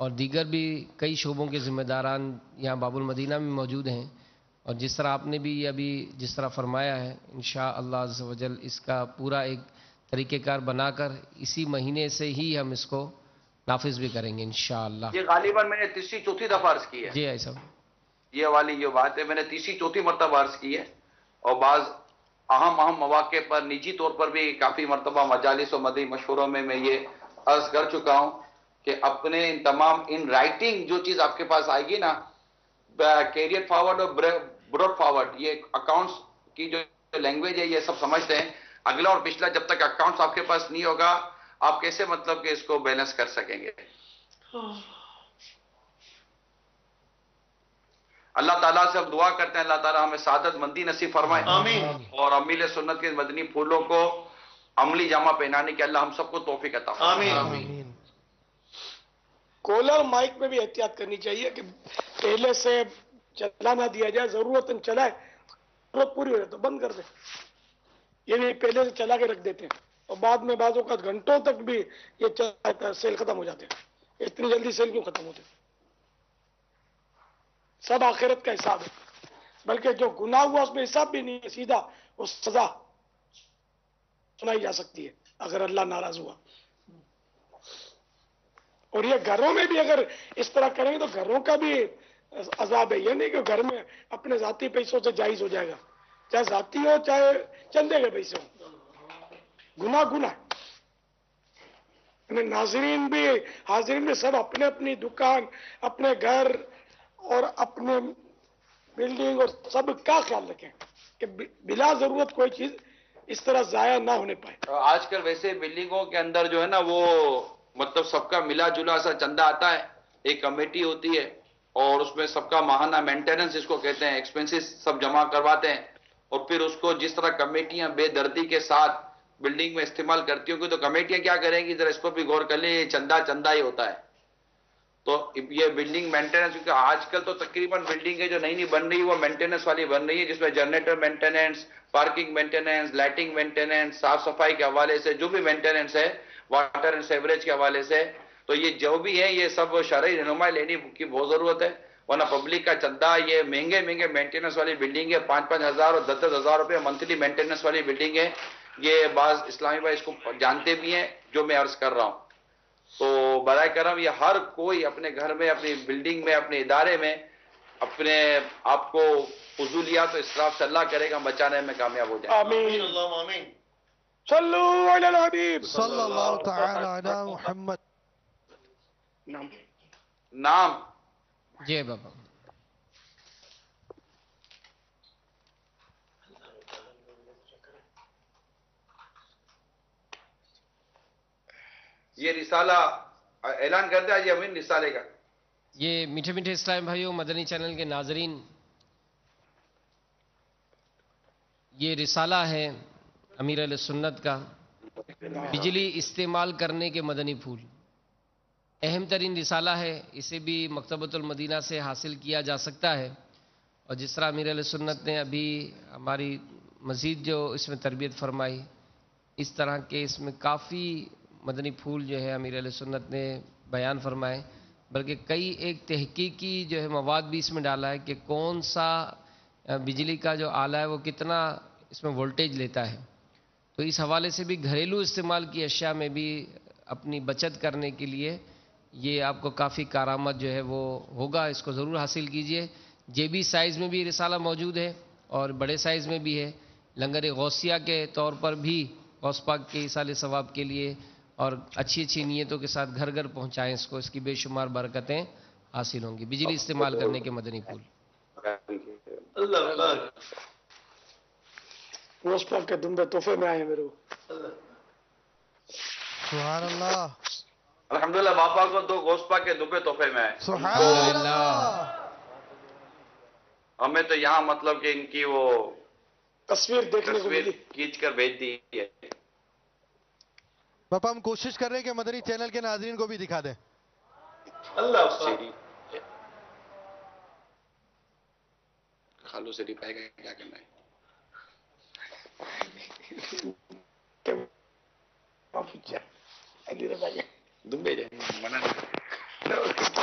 اور دیگر بھی کئی شعبوں کے ذمہ داران یہاں باب المدینہ میں موجود ہیں، اور جس طرح آپ نے بھی ابھی جس طرح فرمایا ہے، انشاءاللہ عز و جل اس کا پورا ایک طریقہ کار بنا کر اسی مہینے سے ہی ہم اس کو نافذ بھی کریں گے انشاءاللہ۔ یہ غالباً میں نے تیسری چوتھی دفعہ عرض کی ہے، جی ایسا یہ والی جو بات ہے میں نے تیسری چوتھی مرتبہ عرض کی ہے، اور بعض اہم مواقع پر نجی طور پر بھی کافی مرتبہ مجالس و مدعی مشوروں میں یہ عرض کر چکا ہوں کہ اپنے ان تمام ان رائٹنگ جو چیز آپ کے پاس آئے گی نا، کیریئر فارورڈ اور براڈ فارورڈ، یہ اکاؤنٹس کی جو لینگویج ہے یہ سب سمجھتے ہیں، اگلا اور پچھلا جب تک اکاؤنٹس آپ کے پاس نہیں ہوگا آپ کیسے مطلب کہ اس کو بیلنس کر سکیں گے۔ اللہ تعالیٰ سے اب دعا کرتے ہیں اللہ تعالیٰ ہمیں سعادت مندی نصیب فرمائے، آمین، اور امیل سنت کے مدنی پھولوں کو عملی جامہ پہنانے کے اللہ ہم سب کو توفیق عطا فرمائے، آمین۔ کولر مائک میں بھی احتیاط کرنی چاہیے کہ پہلے سے چلا نہ دیا جائے، ضرورت چلائے، ضرورت پوری ہو جائے تو بند کر دیں، یہ بھی پہلے سے چلا کے رکھ دیتے ہیں اور بعد میں بعض اوقات گھنٹوں تک بھی یہ چلتا ہے، سیل ختم ہو جاتے ہیں، اتنی جلدی سیل کیوں ختم ہوتے ہیں؟ سب آخرت کا حساب ہے، بلکہ جو گناہ ہوا اس میں حساب بھی نہیں ہے، سیدھا اس سزا سنائی جا سکتی ہے اگر اللہ ناراض ہوا۔ اور یہ گھروں میں بھی اگر اس طرح کریں گے تو گھروں کا بھی عذاب ہے، یہ نہیں کہ گھر میں اپنے ذاتی پیسوں سے جائز ہو جائے گا، چاہے ذاتی ہو چاہے چندے کے پیسے ہو، گناہ۔ ناظرین بھی حاضرین بھی سب اپنے اپنی دکان، اپنے گھر اور اپنے بلڈنگ اور سب کا خیال رکھیں کہ بلا ضرورت کوئی چیز اس طرح ضائع نہ ہونے پائے۔ آج کل ویسے بلڈنگوں کے اندر جو ہے نا وہ مطلب سب کا ملا جلا سا چندہ آتا ہے، ایک کمیٹی ہوتی ہے اور اس میں سب کا ماہانہ مینٹیننس جس کو کہتے ہیں ایکسپنسز سب جمع کرواتے ہیں، اور پھر اس کو جس طرح کمیٹیاں بے دردی کے ساتھ بلڈنگ میں استعمال کرتی ہوں گی تو کمیٹیاں کیا کریں گی، ذرا اس کو بھی غور کر لیں، یہ چندہ ہی ہوتا ہے۔ تو یہ بلڈنگ مینٹیننس، کیونکہ آج کل تو تقریباً بلڈنگیں جو نئی بن رہی ہے وہ مینٹیننس والی بن رہی ہے، جس میں generator maintenance, parking maintenance, lighting maintenance, صاف صفائی کے حوالے سے جو بھی مینٹیننس ہے، واٹر اینڈ سیوریج کے حوالے سے، تو یہ جو بھی ہے یہ سب شرعی رہنمائی لینے کی بہت ضرورت ہے، ورنہ پبلک کا چندہ یہ مہنگے مینٹیننس والی بلڈنگ ہے، 5-5 ہزار اور 10-10 ہزار روپے منتھلی مینٹیننس والی بلڈنگ ہے، یہ بعض اسلامی بھائی اس کو جانتے بھی ہیں جو میں عرض کر رہا ہوں۔ تو برائے کرم یہ ہر کوئی اپنے گھر میں، اپنی بلڈنگ میں، اپنے ادارے میں اپنے آپ کو فضولیات و اسراف سے اللہ کرے گا بچانے میں کامیاب ہو جائے۔ آمین، آمین۔ صلو علی الحبیب صلی اللہ تعالی علی محمد۔ نام جی بابا، یہ رسالہ اعلان کر دیا جی امین رسالے کا۔ یہ میٹھے میٹھے اسلام بھائیوں، مدنی چینل کے ناظرین، یہ رسالہ ہے امیر اہل سنت کا، بجلی استعمال کرنے کے مدنی پھول، اہم ترین رسالہ ہے، اسے بھی مکتبۃ المدینہ سے حاصل کیا جا سکتا ہے، اور جس طرح امیر اہل سنت نے ابھی ہماری مزید جو اس میں تربیت فرمائی، اس طرح کے اس میں کافی مدنی پھول جو ہے امیر اہل سنت نے بیان فرمائے، بلکہ کئی ایک تحقیقی جو ہے مواد بھی اس میں ڈالا ہے کہ کون سا بجلی کا جو آلہ ہے وہ کتنا اس میں وولٹیج لیتا ہے، تو اس حوالے سے بھی گھریلو استعمال کی اشیاء میں بھی اپنی بچت کرنے کے لیے یہ آپ کو کافی کارآمد جو ہے وہ ہوگا، اس کو ضرور حاصل کیجئے۔ جیبی سائز میں بھی رسالہ موجود ہے اور بڑے سائز میں بھی ہے، لنگر غوثیہ کے طور پر بھی غوث پاک کے ایصال ثواب کے لیے اور اچھی اچھی نیتوں کے ساتھ گھر گھر پہنچائیں اس کو، اس کی بے شمار برکتیں حاصل ہوں گی۔ بجلی استعمال کرنے کے مدنی پھول، غوث پاک کے دمبے تحفے میں آئے میرے کو۔ سبحان اللہ، الحمدللہ باپا کو 2 غوث پاک کے دمبے تحفے میں آئے۔ سبحان اللہ۔ ہمیں تو یہاں مطلب کہ ان کی وہ تصویر دیکھنے کو ملی، کھینچ کر بھیج دی ہے۔ باپا ہم کوشش کر رہے ہیں کہ مدنی چینل کے ناظرین کو بھی دکھا دیں۔ اللہ خالو سے پائے گا کیا کرنا ہے؟ دمبے جائیں منع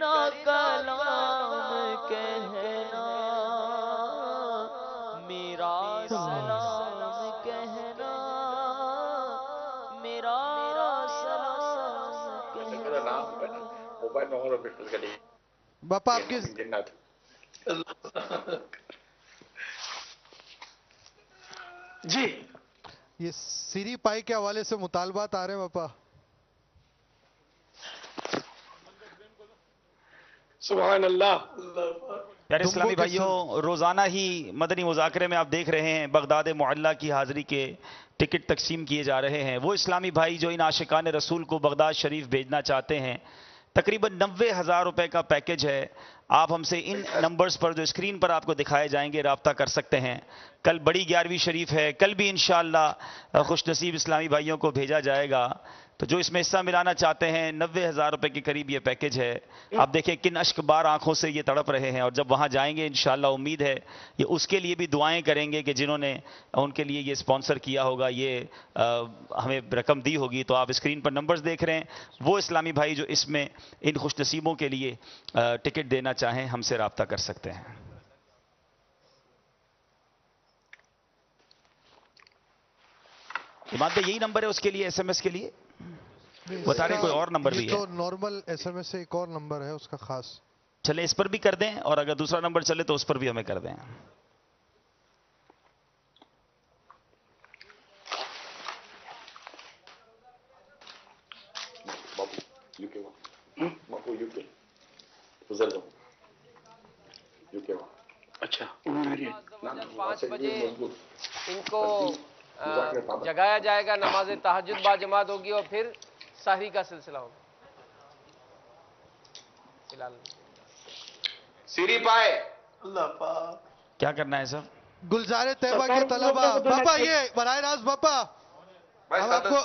کرنا کلام کہنا، میرا سلام کہنا، میرا سلام کہنا. باپا آپ کی جی یہ سیری پائی کے حوالے سے مطالبات آ رہے ہیں باپا. سبحان اللہ. پیارے اسلامی بھائیوں، روزانہ ہی مدنی مذاکرے میں آپ دیکھ رہے ہیں بغداد معلّہ کی حاضری کے ٹکٹ تقسیم کیے جا رہے ہیں. وہ اسلامی بھائی جو ان عاشقان رسول کو بغداد شریف بھیجنا چاہتے ہیں، تقریباً 90,000 روپے کا پیکج ہے. آپ ہم سے ان نمبرز پر جو اسکرین پر آپ کو دکھائے جائیں گے رابطہ کر سکتے ہیں. کل بڑی 11ویں شریف ہے، کل بھی انشاءاللہ خوش نصیب اسلامی بھائیوں کو بھیجا جائے گا. تو جو اس میں حصہ ملانا چاہتے ہیں، 90,000 روپے کے قریب یہ پیکج ہے. آپ دیکھیں کن اشک بار آنکھوں سے یہ تڑپ رہے ہیں، اور جب وہاں جائیں گے انشاءاللہ امید ہے یہ اس کے لیے بھی دعائیں کریں گے کہ جنہوں نے ان کے لیے یہ سپانسر کیا ہوگا، یہ ہمیں رقم دی ہوگی. تو آپ اسکرین پر نمبرز دیکھ رہے ہیں. وہ اسلامی بھائی جو اس میں ان خوش نصیبوں کے لیے ٹکٹ دینا چاہیں ہم سے رابطہ کر سکتے ہیں. امام بھائی یہی نمبر ہے اس کے لیے، ایس ایم ایس کے لیے بتا رہے ہیں کوئی اور نمبر بھی ہے؟ تو نارمل ایس ایم ایس سے ایک اور نمبر ہے اس کا خاص. چلے اس پر بھی کر دیں، اور اگر دوسرا نمبر چلے تو اس پر بھی ہمیں کر دیں. اچھا 5 بجے ان کو جگایا جائے گا، نماز تہجد با جماعت ہوگی اور پھر سحری کا سلسلہ ہوگا. فی الحال سیری پائے اللہ پاک. کیا کرنا ہے سر؟ گلزار طیبہ کے طلبہ باپا یہ براہ راست باپا ہم آپ کو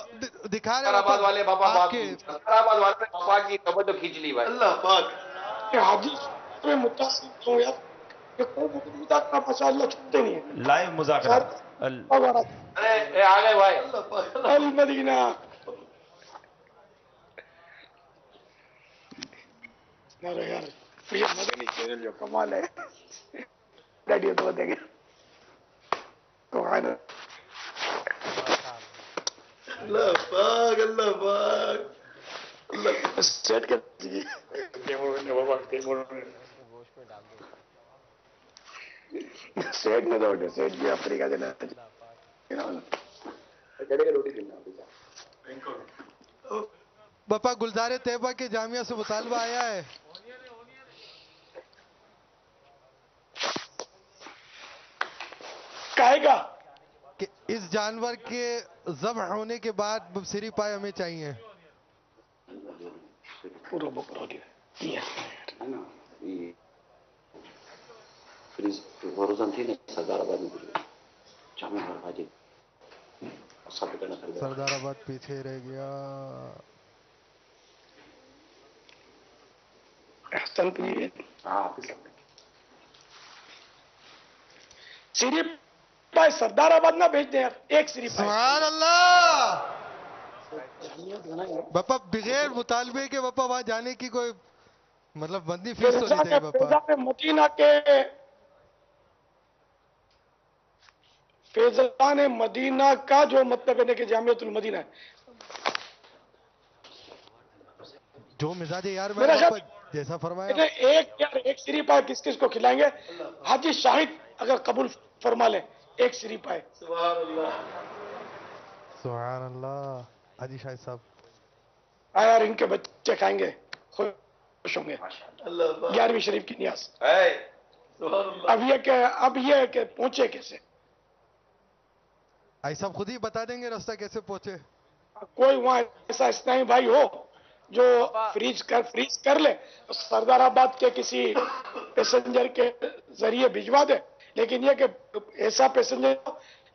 دکھا رہے ہیں آباد والے باپا آپ کے آباد والے باپا کی توجہ کھینچ لی بھائی. اللہ پاک کہ حاجی میں متاثر ہوں یار کہ کوئی مذاکرہ ماشاءاللہ چھوٹتے نہیں ہیں. لائیو مذاکرہ. ارے آ گئے بھائی. المدینہ. ارے یار یہ مدنی چینل جو کمال ہے ڈیڈی تو دیں گے اللہ پاک اللہ پاک اللہ سیٹ کر دیجیے. سیٹ میں تو سیٹ بھی افریقہ دینا باپا گلزار طیبہ کے جامعہ سے مطالبہ آیا ہے کہے گا کہ اس جانور کے ذبح ہونے کے بعد سری پائے ہمیں چاہیے. پورا بکرا ہو گیا سردار آباد پیچھے رہ گیا. احسن سیری پائے سردار آباد نہ بھیج دیں ایک سیری پائے. سبحان اللہ. باپا بغیر مطالبے کے باپا وہاں جانے کی کوئی مطلب بندی فیس تو نہیں دے باپا. فیضان مدینہ کا جو مطلب ہے کہ جامعۃ المدینہ ہے جو مزاج یار میں باپا جیسا فرمایا. ایک سری پائے کس کس کو کھلائیں گے؟ حاجی شاہد اگر قبول فرما لیں ایک سری پائے. سبحان اللہ سبحان اللہ. حاجی شاہد صاحب یار ان کے بچے کھائیں گے خوش ہوں گے. 11ویں شریف کی نیاز. اب یہ کہ پہنچے کیسے؟ آئی صاحب خود ہی بتا دیں گے راستہ کیسے پہنچے. کوئی وہاں ایسا اسلامی بھائی ہو جو فریز کر لے سردار آباد کے کسی پیسنجر کے ذریعے بھجوا دے. لیکن یہ کہ ایسا پیسنجر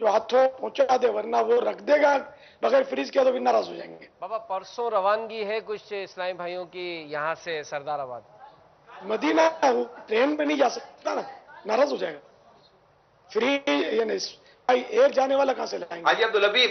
جو ہاتھوں پہنچا دے ورنہ وہ رکھ دے گا بغیر فریز کیا تو بھی ناراض ہو جائیں گے. بابا پرسوں روانگی ہے کچھ اسلامی بھائیوں کی یہاں سے سردار آباد مدینہ. ٹرین پہ نہیں جا سکتا نا ناراض ہو جائے گا. فری یعنی ایئر جانے والا کہاں سے لائیں گے؟ حاجی عبدالحبیب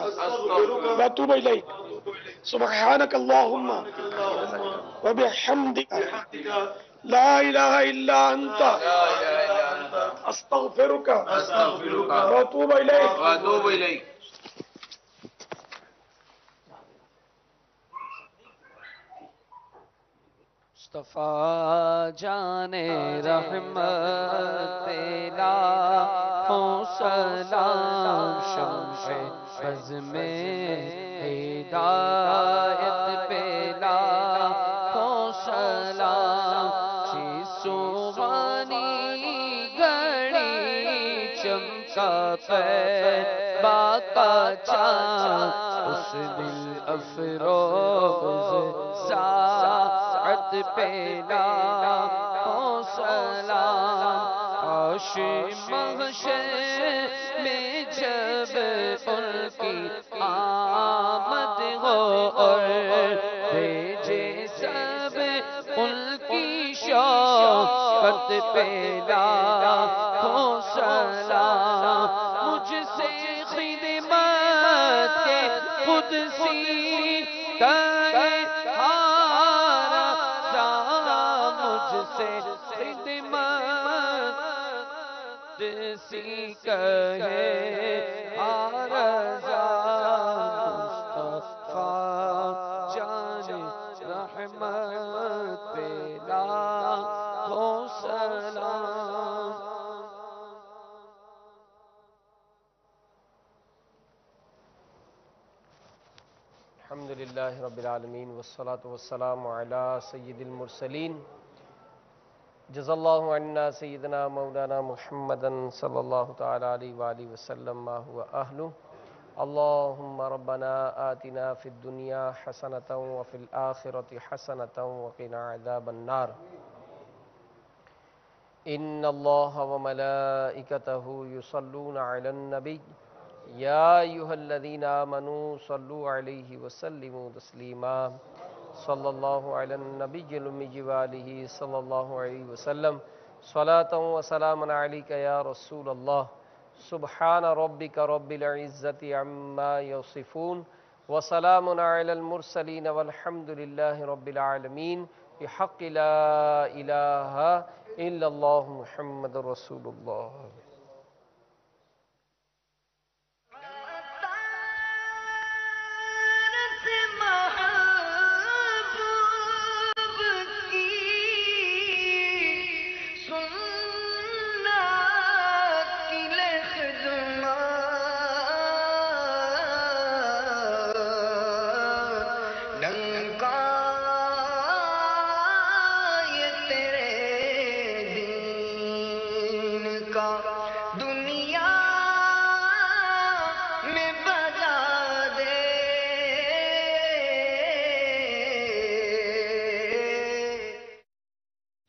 وأتوب إليك سبحانك اللهم وبحمدك لا إله إلا أنت أستغفرك وأتوب إليك مصطفیٰ جان رحمت لاکھوں سلام شمع فض میں ہدایت پہ لاکھوں سلام چی سوہانی گھڑی چمکا طیبہ کا چاند اس دل افروز ساعت پہ لاکھوں سلام کاش محشر میں جب ان کی آمد ہو اور بھیجے سب ان کی شوقت پہ لاکھوں سلام مجھ سے خدمت کے خود سی کہے آرزا مصطفیٰ جان رحمت پہ لاکھوں سلام الحمد للہ رب العالمین والصلاة والسلام علی سید المرسلین جزا اللہ عنا سیدنا مولانا محمدا صلی اللہ تعالی علیہ وآلہ وسلم ما هو اہلہ اللہم ربنا آتنا فی الدنیا حسنة وفی الآخرة حسنة وقنا عذاب النار ان اللہ وملائکتہ یصلون علی النبی یا ایہا الذین آمنوا صلوا علیہ وسلموا تسلیما صلی اللہ علی النبی الأمی وآلہ صلی اللہ علیہ وسلم صلاة و سلام علیک یا رسول اللہ سبحان ربک رب العزت عما یصفون وسلام علی المرسلین والحمد للہ رب العالمین بحق لا الہ الا اللہ محمد رسول اللہ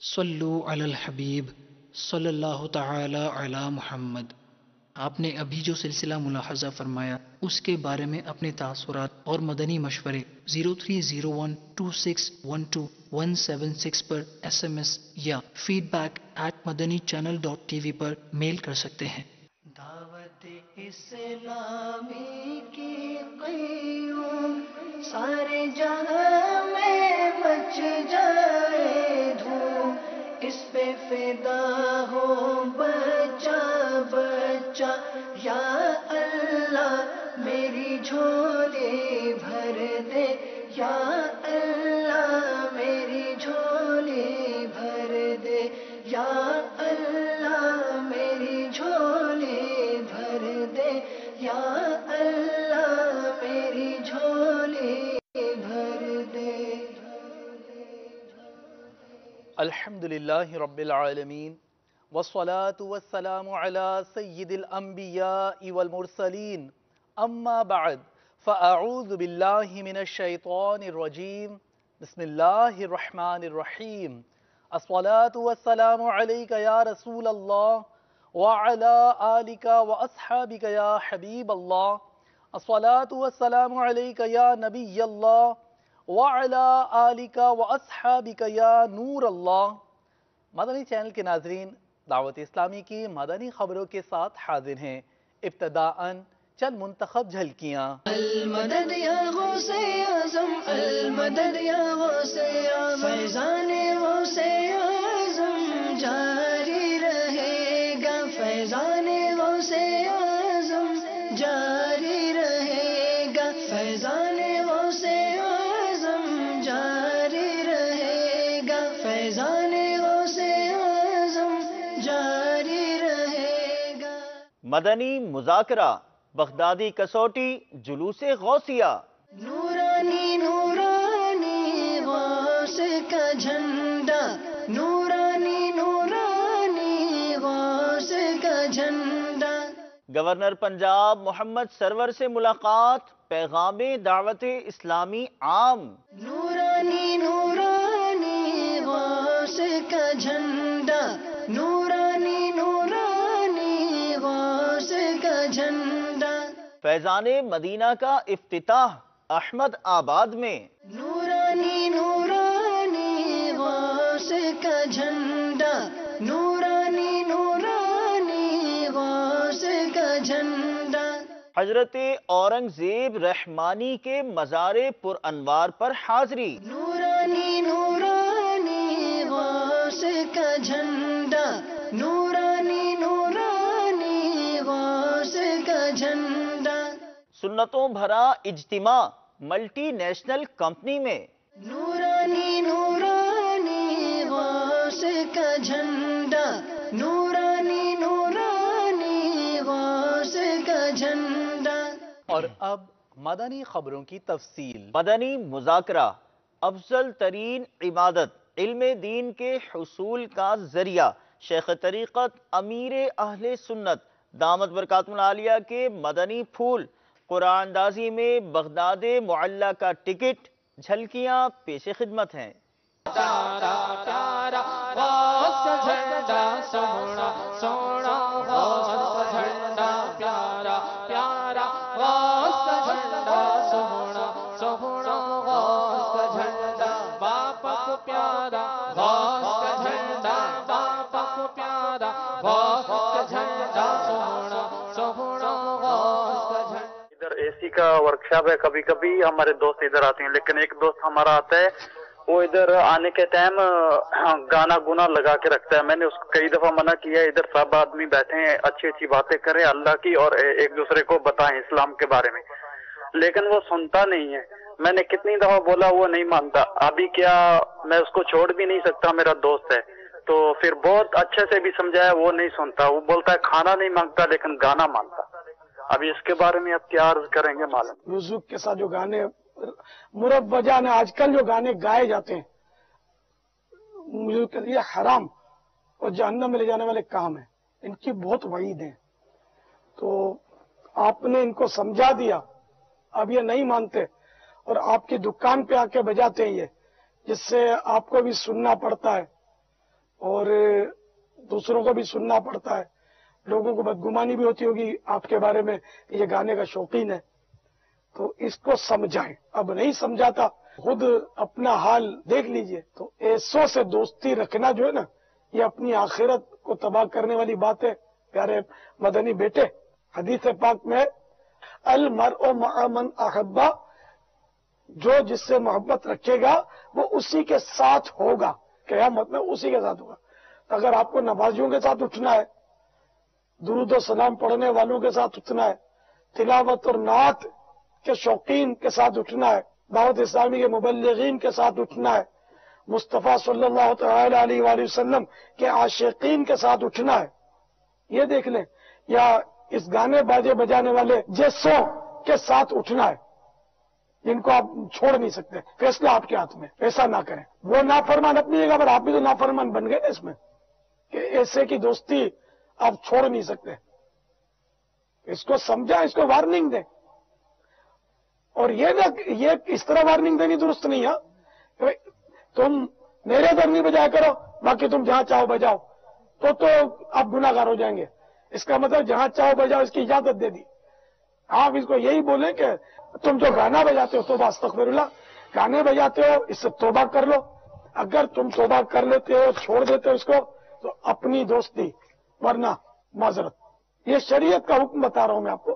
صلو علی الحبیب صلی اللہ تعالی علی محمد. آپ نے ابھی جو سلسلہ ملاحظہ فرمایا اس کے بارے میں اپنے تاثرات اور مدنی مشورے 03012612 پر SMS یا feedback@madanichannel.tv پر میل کر سکتے ہیں. دعوت اسلامی کی قیوم سارے جہاں میں مچ جائے دھوم اس پہ فدا ہو بچہ بچہ یا اللہ میری جھولی بھر دے یا اللہ میری جھولی بھر دے یا اللہ میری جھولی بھر دے یا اللہ میری جھولی بھر دے. الحمدللہ رب العالمین والصلاة والسلام على سید الانبیاء والمرسلین اما بعد فاعوذ باللہ من الشیطان الرجیم بسم اللہ الرحمن الرحیم الصلاة والسلام علیک یا رسول اللہ وعلى آلک واصحابک یا حبیب اللہ الصلاة والسلام علیک یا نبی اللہ وعلی آلک واصحابک یا نور اللہ. مدنی چینل کے ناظرین، دعوت اسلامی کی مدنی خبروں کے ساتھ حاضر ہیں. ابتداءً چند منتخب جھلکیاں۔ المدد یا غوث اعظم، المدد یا غوث اعظم، فیضان غوث اعظم جاری رہے گا، فیضان غوث اعظم جاری رہے گا، فیضان غوث اعظم جاری رہے گا، فیضان غوث اعظم جاری رہے گا۔ مدنی مذاکرہ، بغدادی کسوٹی، جلوس غوثیہ۔ نورانی نورانی غوث کا جھنڈا، نورانی نورانی غوث کا جھنڈا۔ گورنر پنجاب محمد سرور سے ملاقات، پیغام دعوت اسلامی عام۔ نورانی نورانی غوث کا جھنڈا، نورانی نورانی غوث کا جھنڈا۔ فیضان مدینہ کا افتتاح احمد آباد میں۔ نورانی نورانی غوث کا جھنڈا، نورانی نورانی غوث کا جھنڈا۔ حضرت اورنگزیب رحمانی کے مزار پر انوار پر حاضری۔ نورانی نورانی غوث کا جھنڈا، نورانی نورانی غوث کا جھنڈا۔ سنتوں بھرا اجتماع ملٹی نیشنل کمپنی میں۔ نورانی نورانی غوث کا جھنڈا، نورانی نورانی غوث کا جھنڈا۔ اور اب مدنی خبروں کی تفصیل۔ مدنی مذاکرہ، افضل ترین عبادت علم دین کے حصول کا ذریعہ، شیخ طریقت امیر اہل سنت دامت برکاتہ العالیہ کے مدنی پھول، قرآن اندازی میں بغداد معلی کا ٹکٹ، جھلکیاں پیش خدمت ہیں۔ پیارا پیارا غوث کا جھنڈا، سونا سونا غوث کا جھنڈا، پیارا پیارا غوث کا جھنڈا، سونا سونا غوث کا جھنڈا، باپا کو پیارا غوث کا جھنڈا، باپا کو پیارا غوث کا جھنڈا، سونا سونا غوث کا جھنڈا۔ ادھر اے سی کا ورکشاپ ہے، کبھی کبھی ہمارے دوست ادھر آتے ہیں، لیکن ایک دوست ہمارا آتا ہے وہ ادھر آنے کے ٹائم گانا گنا لگا کے رکھتا ہے۔ میں نے اس کو کئی دفعہ منع کیا ہے، ادھر سب آدمی بیٹھے ہیں، اچھی اچھی باتیں کریں اللہ کی اور ایک دوسرے کو بتائیں اسلام کے بارے میں، لیکن وہ سنتا نہیں ہے۔ میں نے کتنی دفعہ بولا، وہ نہیں مانتا۔ ابھی کیا میں اس کو چھوڑ بھی نہیں سکتا، میرا دوست ہے، تو پھر بہت اچھے سے بھی سمجھایا، وہ نہیں سنتا۔ وہ بولتا ہے کھانا نہیں مانگتا لیکن گانا مانگتا۔ ابھی اس کے بارے میں آپ کیا عرض کریں گے معلوم؟ میوزک کے ساتھ جو گانے مربجہ نے آج کل جو گانے گائے جاتے ہیں، میوزک کے لیے حرام اور جہنم میں لے جانے والے کام ہیں، ان کی بہت وعید ہیں۔ تو آپ نے ان کو سمجھا دیا، اب یہ نہیں مانتے اور آپ کی دکان پہ آ کے بجاتے ہیں یہ، جس سے آپ کو بھی سننا پڑتا ہے اور دوسروں کو بھی سننا پڑتا ہے، لوگوں کو بدگمانی بھی ہوتی ہوگی آپ کے بارے میں، یہ گانے کا شوقین ہے۔ تو اس کو سمجھائیں، اب نہیں سمجھاتا خود اپنا حال دیکھ لیجئے۔ تو ایسوں سے دوستی رکھنا جو ہے نا، یہ اپنی آخرت کو تباہ کرنے والی بات ہے۔ پیارے مدنی بیٹے، حدیث پاک میں المرء مع من احبا، جو جس سے محبت رکھے گا وہ اسی کے ساتھ ہوگا، قیامت میں اسی کے ساتھ ہوگا۔ اگر آپ کو نمازیوں کے ساتھ اٹھنا ہے، درود و سلام پڑھنے والوں کے ساتھ اٹھنا ہے، تلاوت اور نعت کے شوقین کے ساتھ اٹھنا ہے، دعوت اسلامی کے مبلغین کے ساتھ اٹھنا ہے، مصطفیٰ صلی اللہ تعالی علیہ وآلہ وسلم کے عاشقین کے ساتھ اٹھنا ہے، یہ دیکھ لیں، یا اس گانے باجے بجانے والے جیسوں کے ساتھ اٹھنا ہے، جن کو آپ چھوڑ نہیں سکتے، فیصلہ آپ کے ہاتھ میں، ایسا نہ کریں۔ وہ نافرمان اپنی جگہ پر، آپ بھی تو نافرمان بن گئے نا اس میں، کہ ایسے کی دوستی آپ چھوڑ نہیں سکتے۔ اس کو سمجھا، اس کو وارننگ دیں، اور یہ اس طرح وارننگ دینی درست نہیں ہے۔ تم میرے در نہیں بجایا کرو، باقی تم جہاں چاہو بجاؤ، تو آپ گناہ گار ہو جائیں گے۔ اس کا مطلب جہاں چاہو بجاؤ اس کی اجازت دے دی۔ آپ اس کو یہی بولیں کہ تم جو گانا بجاتے ہو، توبہ استغفر اللہ، گانے بجاتے ہو، اس سے توبہ کر لو۔ اگر تم توبہ کر لیتے ہو، چھوڑ دیتے ہو اس کو، تو اپنی دوستی، ورنہ معذرت۔ یہ شریعت کا حکم بتا رہا ہوں میں آپ کو۔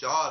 4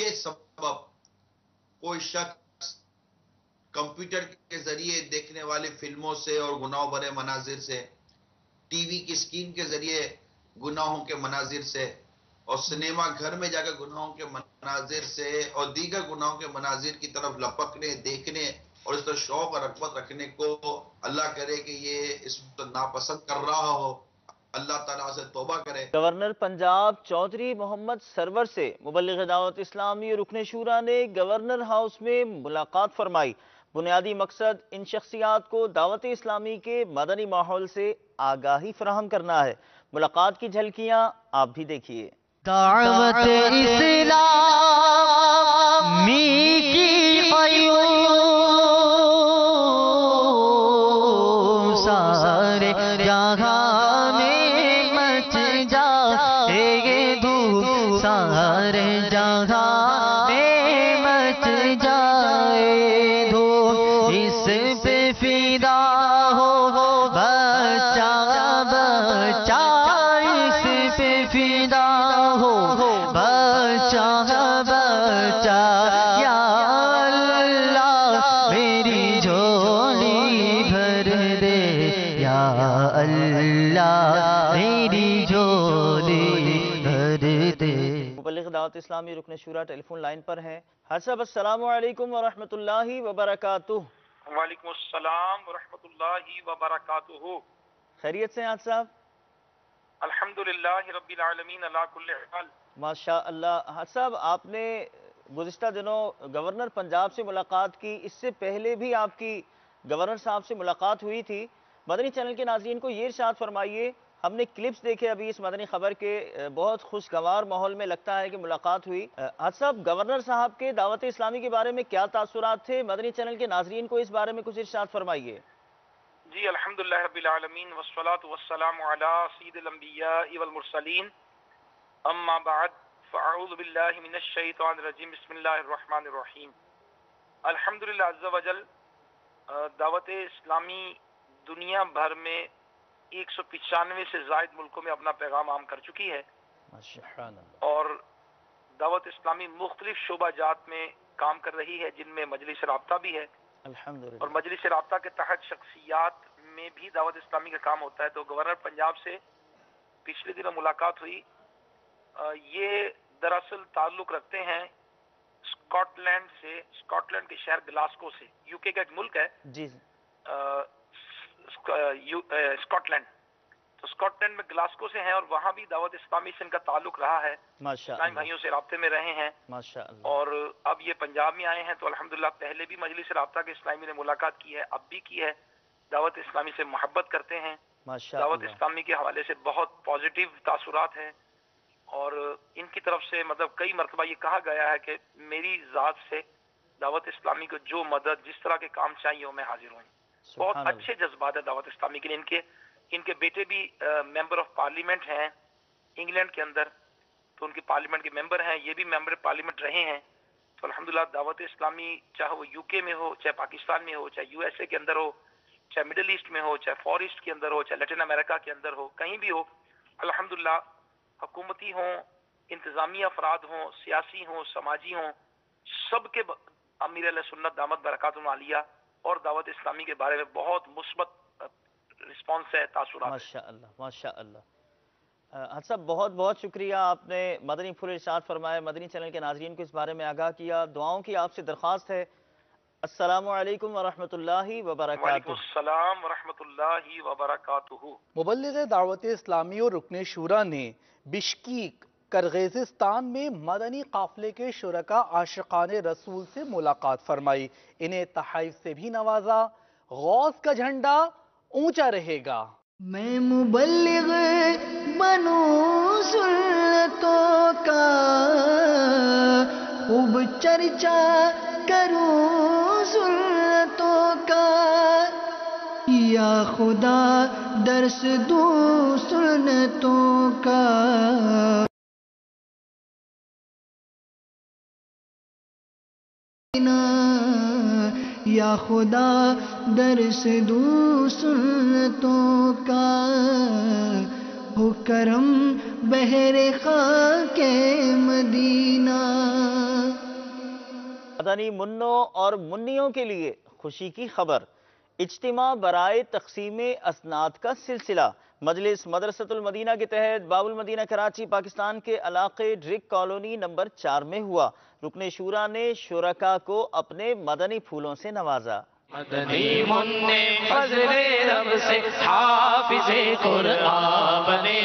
کے سبب کوئی شخص کمپیوٹر کے ذریعے دیکھنے والی فلموں سے اور گناہوں بھرے مناظر سے، ٹی وی کی اسکرین کے ذریعے گناہوں کے مناظر سے، اور سنیما گھر میں جا کے گناہوں کے مناظر سے اور دیگر گناہوں کے مناظر کی طرف لپکنے، دیکھنے اور اس طرح شوق اور رغبت رکھنے کو اللہ کرے کہ یہ اس وقت ناپسند کر رہا ہو، اللہ تعالیٰ سے توبہ کرے۔ گورنر پنجاب چودھری محمد سرور سے مبلغ دعوت اسلامی رکن شورا نے گورنر ہاؤس میں ملاقات فرمائی۔ بنیادی مقصد ان شخصیات کو دعوت اسلامی کے مدنی ماحول سے آگاہی فراہم کرنا ہے۔ ملاقات کی جھلکیاں آپ بھی دیکھیے۔ دعوت اسلامی کی قیوم سارے جہاں میں مچ جائے دھوم، سارے جہاں میں مچ جائے دھوم، اس پہ فدا ہو بچہ بچہ، اس پہ فدا ہو بچہ بچہ، یا اللہ میری جھولی بھر دے، یا اللہ میری جھولی بھر دے۔ مبلغ دعوت اسلامی رکن شورا ٹیلی فون لائن پر ہیں۔ حاج صاحب السلام علیکم ورحمۃ اللہ وبرکاتہ۔ وعلیکم السلام ورحمۃ اللہ وبرکاتہ۔ خیریت سے حاج صاحب؟ الحمدللہ رب العالمین علی کل حال۔ ماشاء اللہ۔ حاج صاحب آپ نے گزشتہ دنوں گورنر پنجاب سے ملاقات کی، اس سے پہلے بھی آپ کی گورنر صاحب سے ملاقات ہوئی تھی۔ مدنی چینل کے ناظرین کو یہ ارشاد فرمائیے، ہم نے کلپس دیکھے ابھی اس مدنی خبر کے، بہت خوشگوار ماحول میں لگتا ہے کہ ملاقات ہوئی۔ حاج صاحب گورنر صاحب کے دعوت اسلامی کے بارے میں کیا تاثرات تھے؟ مدنی چینل کے ناظرین کو اس بارے میں کچھ ارشاد فرمائیے۔ جی الحمدللہ رب العالمین والصلاة والسلام علی سید الانبیاء والمرسلین، اما بعد فاعوذ باللہ من الشیطان الرجیم، بسم اللہ الرحمن الرحیم۔ الحمدللہ عز وجل دعوت اسلامی دنیا بھر میں 195 سے زائد ملکوں میں اپنا پیغام عام کر چکی ہے، اور دعوت اسلامی مختلف شعبہ جات میں کام کر رہی ہے، جن میں مجلس رابطہ بھی ہے، اور مجلس رابطہ کے تحت شخصیات میں بھی دعوت اسلامی کا کام ہوتا ہے۔ تو گورنر پنجاب سے پچھلے دنوں ملاقات ہوئی، یہ دراصل تعلق رکھتے ہیں اسکاٹ لینڈ سے، اسکاٹ لینڈ کے شہر گلاسکو سے، یو کے کا ایک ملک ہے جی اسکاٹ لینڈ، تو اسکاٹ لینڈ میں گلاسکو سے ہیں، اور وہاں بھی دعوت اسلامی سے ان کا تعلق رہا ہے، اسلامی بھائیوں سے رابطے میں رہے ہیں، اور اب یہ پنجاب میں آئے ہیں۔ تو الحمدللہ پہلے بھی مجلس رابطہ کے اسلامی نے ملاقات کی ہے، اب بھی کی ہے، دعوت اسلامی سے محبت کرتے ہیں، دعوت اسلامی کے حوالے سے بہت پازیٹیو تاثرات ہیں، اور ان کی طرف سے مطلب کئی مرتبہ یہ کہا گیا ہے کہ میری ذات سے دعوت اسلامی کو جو مدد جس طرح کے کام چاہیے وہ میں حاضر ہوں۔ بہت اچھے جذبات ہے دعوت اسلامی کے لیے۔ ان کے بیٹے بھی ممبر آف پارلیمنٹ ہیں انگلینڈ کے اندر، تو ان کے پارلیمنٹ کے ممبر ہیں، یہ بھی ممبر پارلیمنٹ رہے ہیں۔ تو الحمدللہ دعوت اسلامی چاہے وہ یو کے میں ہو، چاہے پاکستان میں ہو، چاہے یو ایس اے کے اندر ہو، چاہے مڈل ایسٹ میں ہو، چاہے فار ایسٹ کے اندر ہو، چاہے لیٹن امریکہ کے اندر ہو، کہیں بھی ہو، الحمدللہ حکومتی ہوں، انتظامی افراد ہوں، سیاسی ہوں، سماجی ہوں، سب کے امیر علیہ سنت دامت برکاتہم عالیہ اور دعوت اسلامی کے بارے میں بہت مثبت رسپانس ہے، تاثرات۔ ماشاءاللہ ماشاءاللہ۔ حاج صاحب بہت بہت شکریہ، آپ نے مدنی پھول ارشاد فرمایا، مدنی چینل کے ناظرین کو اس بارے میں آگاہ کیا۔ دعاؤں کی آپ سے درخواست ہے۔ السلام علیکم ورحمۃ اللہ وبرکاتہ۔ وعلیکم السلام ورحمۃ اللہ وبرکاتہ۔ مبلغ دعوت اسلامی اور رکن شورا نے بشکیک کرغیزستان میں مدنی قافلے کے شرکاء عاشقان رسول سے ملاقات فرمائی، انہیں تحائف سے بھی نوازا۔ غوث کا جھنڈا اونچا رہے گا۔ میں مبلغ بنوں سنتوں کا، خوب چرچا کروں سنتوں کا، یا خدا درس دوں سنتوں کا۔ یا خدا درس دوں سنتوں کا، ہو کرم بہر خاک مدینہ. مدنی منوں اور منیوں کے لیے خوشی کی خبر. اجتماع برائے تقسیم اسناد کا سلسلہ مجلس مدرسۃ المدینہ کے تحت باب المدینہ کراچی پاکستان کے علاقے ڈرک کالونی نمبر 4 میں ہوا. رکن شورا نے شرکاء کو اپنے مدنی پھولوں سے نوازا. مدنی مننے فضل رب سے حافظ قرآن بنے،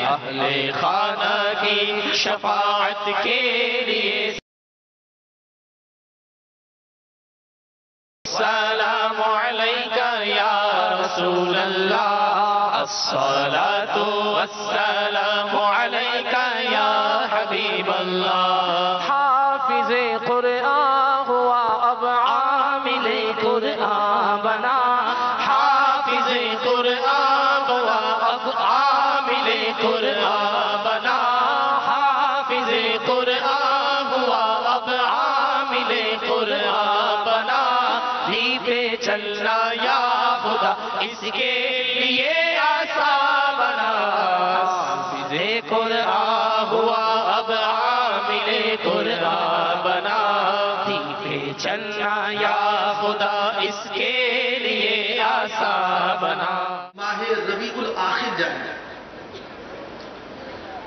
اہل خانہ کی شفاعت کے لیے. السلام علیکہ یا رسول اللہ، الصلاۃ والسلام علیکہ یا حبیب اللہ. حافظ قرآن ہوا اب عامل قرآن بنا، حافظ قرآن ہوا اب عامل قرآن بنا، حافظ قرآن ہوا اب عامل قرآن بنا. پہ چلنا یا خدا اس کے لیے آسان بنا. حافظ قرآن ہوا اب عامل قرآن بنا، پہ چلنا یا خدا اس کے لیے آسان بنا. ماہ ربیع الآخر جائے،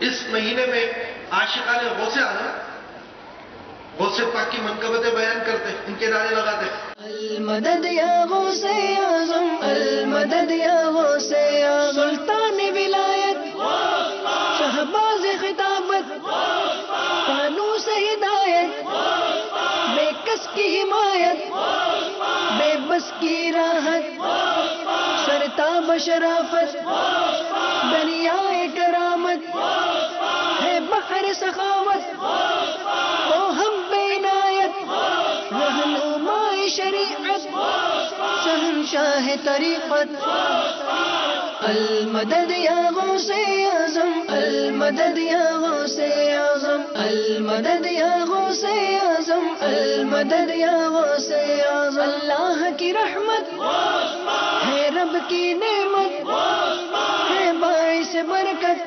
اس مہینے میں عاشقان غوث اعظم غوث پاک کی منقبتیں بیان کرتے، ان کے نعرے لگاتے. المدد یا غوث اعظم، المدد یا غوث اعظم، سلطان ولایت، شہباز خطابت، فانوس ہدایت، بے کس کی حمایت، بے بس کی راحت، سرتاب شرافت، دریائے کرامت، ہے بحر سخاوت، او ہم بے عنایت، رہنمائے شریعت، شہنشاہ طریقت. المدد یا غوث اعظم، المدد یا غوث اعظم، المدد یا غوث اعظم، المدد یا غوث اعظم. اللہ کی رحمت ہے، رب کی نعمت ہے، باعث برکت.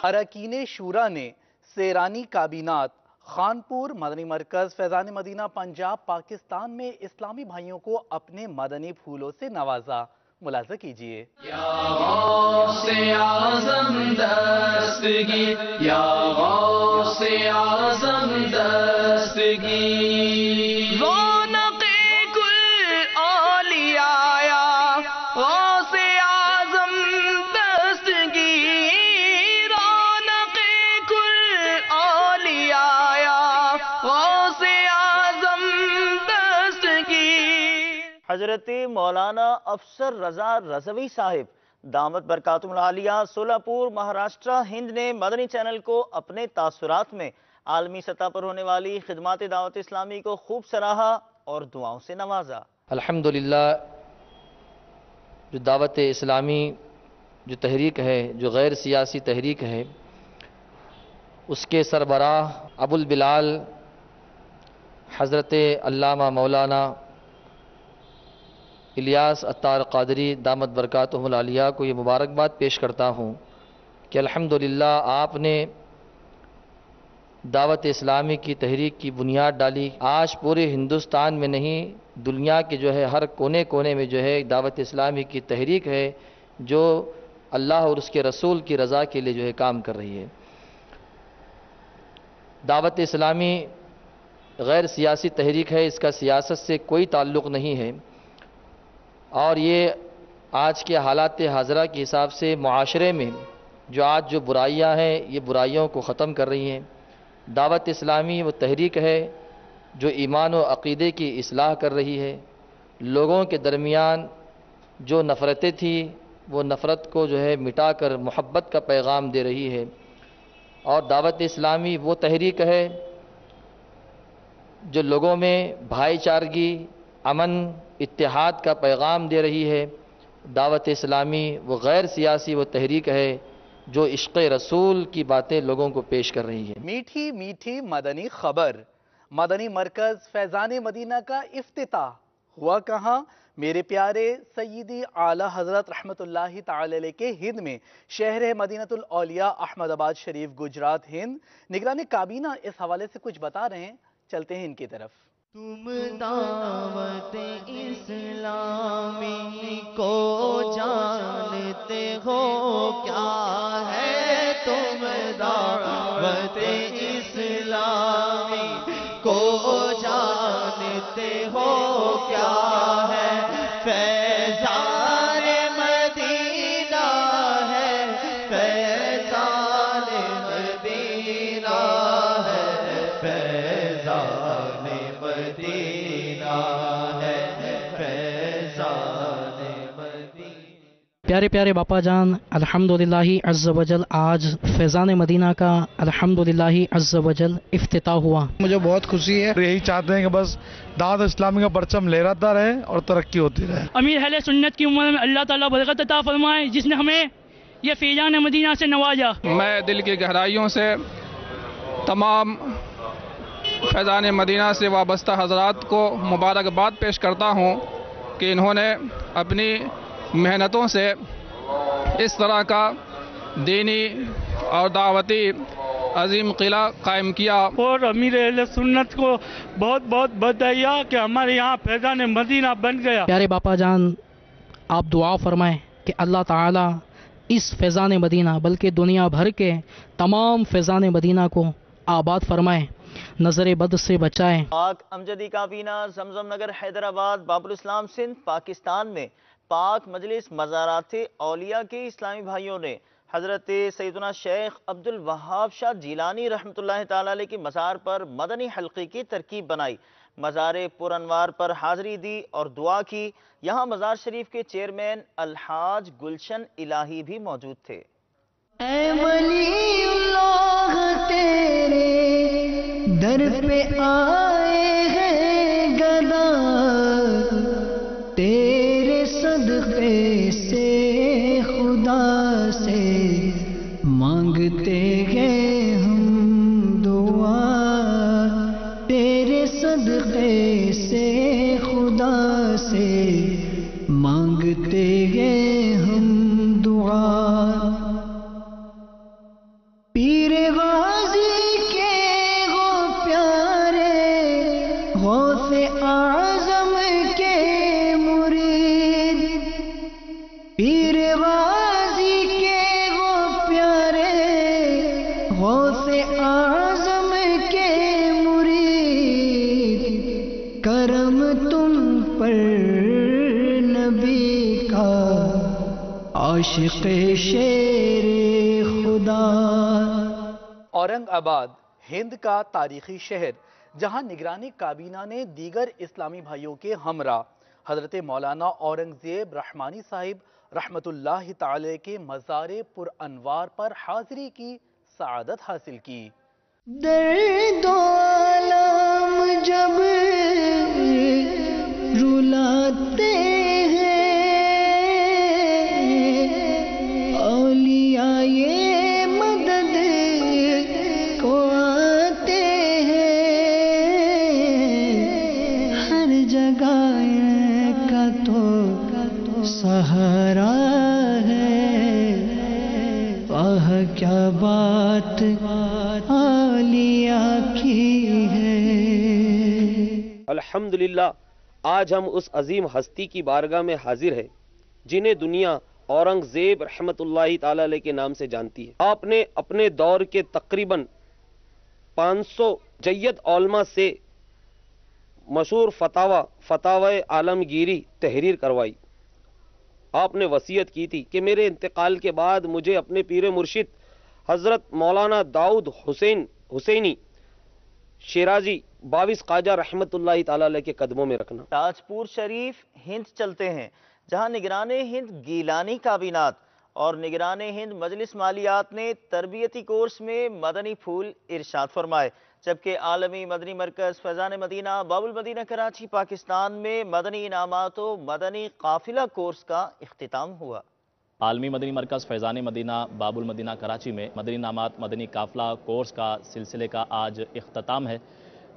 اراکین شورا نے سیرانی کابینات خانپور مدنی مرکز فیضان مدینہ پنجاب پاکستان میں اسلامی بھائیوں کو اپنے مدنی پھولوں سے نوازا. ملاحظہ کیجئے. یا غوث اعظم دستگیر، یا غوث اعظم دستگیر. رونق کل اولیاء غوث اعظم دستگیر، رونق کل اولیاء غوث اعظم دستگیر. حضرت مولانا افسر رضا رضوی صاحب دامت برکاتہم العالیہ سولاپور مہاراشٹرا ہند نے مدنی چینل کو اپنے تاثرات میں عالمی سطح پر ہونے والی خدمات دعوت اسلامی کو خوب سراہا اور دعاؤں سے نوازا. الحمدللہ جو دعوت اسلامی جو تحریک ہے، جو غیر سیاسی تحریک ہے، اس کے سربراہ ابو البلال حضرت علامہ مولانا الیاس عطار قادری دامت برکاتہم العالیہ کو یہ مبارکباد پیش کرتا ہوں کہ الحمدللہ آپ نے دعوت اسلامی کی تحریک کی بنیاد ڈالی. آج پورے ہندوستان میں نہیں، دنیا کے جو ہے ہر کونے کونے میں جو ہے دعوت اسلامی کی تحریک ہے جو اللہ اور اس کے رسول کی رضا کے لیے جو ہے کام کر رہی ہے. دعوت اسلامی غیر سیاسی تحریک ہے، اس کا سیاست سے کوئی تعلق نہیں ہے، اور یہ آج کے حالات حاضرہ کے حساب سے معاشرے میں جو برائیاں ہیں یہ برائیوں کو ختم کر رہی ہیں. دعوت اسلامی وہ تحریک ہے جو ایمان و عقیدے کی اصلاح کر رہی ہے. لوگوں کے درمیان جو نفرتیں تھیں وہ نفرت کو جو ہے مٹا کر محبت کا پیغام دے رہی ہے. اور دعوت اسلامی وہ تحریک ہے جو لوگوں میں بھائی چارگی، امن، اتحاد کا پیغام دے رہی ہے. دعوت اسلامی وہ غیر سیاسی وہ تحریک ہے جو عشق رسول کی باتیں لوگوں کو پیش کر رہی ہے. میٹھی میٹھی مدنی خبر. مدنی مرکز فیضان مدینہ کا افتتاح ہوا کہاں؟ میرے پیارے سیدی اعلیٰ حضرت رحمت اللہ تعالی علیہ کے ہند میں شہر مدینۃ الاولیاء احمد آباد شریف گجرات ہند نگران کابینہ اس حوالے سے کچھ بتا رہے ہیں، چلتے ہیں ان کی طرف۔ تم دعوت اسلامی کو جانتے ہو کیا ہے، تم دعوت اسلامی کو جانتے ہو کیا ہے، فیضان مدینہ ہے، فیضان مدینہ ہے، فیضان مدینہ ہے، فیضان مدینہ۔ پیارے پیارے باپا جان، الحمدللہ عز و جل آج فیضان مدینہ کا الحمدللہ عز و جل افتتاح ہوا۔ مجھے بہت خوشی ہے، یہی چاہتے ہیں کہ بس دعوت اسلامی کا پرچم لہراتا رہے اور ترقی ہوتی رہے۔ امیر اہل سنت کی عمر میں اللہ تعالیٰ برکت عطا فرمائے، جس نے ہمیں یہ فیضان مدینہ سے نوازا۔ میں دل کی گہرائیوں سے تمام فیضان مدینہ سے وابستہ حضرات کو مبارکباد پیش کرتا ہوں کہ انہوں نے اپنی محنتوں سے اس طرح کا دینی اور دعوتی عظیم قلعہ قائم کیا، اور امیر اہل سنت کو بہت بہت بدھائیاں کہ ہمارے یہاں فیضان مدینہ بن گیا۔ پیارے باپا جان، آپ دعا فرمائیں کہ اللہ تعالیٰ اس فیضان مدینہ بلکہ دنیا بھر کے تمام فیضان مدینہ کو آباد فرمائیں، نظر بد سے بچائیں۔ پاک امجدی کابینہ زمزم نگر حیدرآباد باب الاسلام سندھ پاکستان میں پاک مجلس مزارات اولیاء کے اسلامی بھائیوں نے حضرت سیدنا شیخ عبد الوہاب شاہ جیلانی رحمۃ اللہ تعالی علیہ کی مزار پر مدنی حلقے کی ترکیب بنائی، مزار پر انوار پر حاضری دی اور دعا کی۔ یہاں مزار شریف کے چیئرمین الحاج گلشن الہی بھی موجود تھے۔ اے ولی اللہ تیرے در پہ آئے ہیں گدا، تیرے صدقے سے خدا سے مانگتے ہیں ہم دعا، تیرے صدقے سے خدا سے مانگتے ہیں ہم دعا۔ پیر غازی کے وہ پیارے غوث اعظم کے مرید، پیر غازی کے وہ پیارے غوث اعظم کے مرید، کرم تم پر نبی کا عاشق شیر خدا۔ اورنگ آباد ہند کا تاریخی شہر، جہاں نگرانی کابینہ نے دیگر اسلامی بھائیوں کے ہمراہ حضرت مولانا اورنگزیب رحمانی صاحب رحمت اللہ تعالی کے مزار پر انوار پر حاضری کی سعادت حاصل کی۔ درد و علام جب رلاتے ہیں اولیاء یہ مدد کو آتے ہیں، ہر جگہ کا تو سہارا ہے، کیا بات اولیاء کی ہے۔ الحمدللہ آج ہم اس عظیم ہستی کی بارگاہ میں حاضر ہیں جنہیں دنیا اورنگزیب رحمت اللہ تعالی علیہ کے نام سے جانتی ہے۔ آپ نے اپنے دور کے تقریباً 500 جید علماء سے مشہور فتاوی عالمگیری تحریر کروائی۔ آپ نے وصیت کی تھی کہ میرے انتقال کے بعد مجھے اپنے پیر مرشد حضرت مولانا داؤد حسینی شیرازی 22 خواجہ رحمت اللہ تعالی علیہ کے قدموں میں رکھنا۔ تاجپور شریف ہند چلتے ہیں، جہاں نگران ہند گیلانی کابینات اور نگران ہند مجلس مالیات نے تربیتی کورس میں مدنی پھول ارشاد فرمائے، جبکہ عالمی مدنی مرکز فیضان مدینہ باب المدینہ کراچی پاکستان میں مدنی انعامات و مدنی قافلہ کورس کا اختتام ہوا۔ عالمی مدنی مرکز فیضان مدینہ باب المدینہ کراچی میں مدنی انعامات مدنی قافلہ کورس کا سلسلے کا آج اختتام ہے۔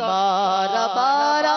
12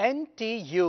NTU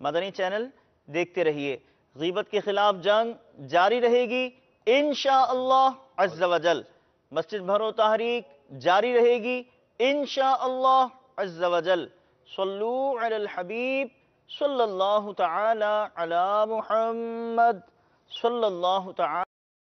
مدنی چینل دیکھتے رہیے۔ غیبت کے خلاف جنگ جاری رہے گی انشاءاللہ عز و جل۔ مسجد بھرو تحریک جاری رہے گی انشاءاللہ عز و جل۔ صلو علی الحبیب صلی اللہ تعالی علی محمد صلی اللہ تعالی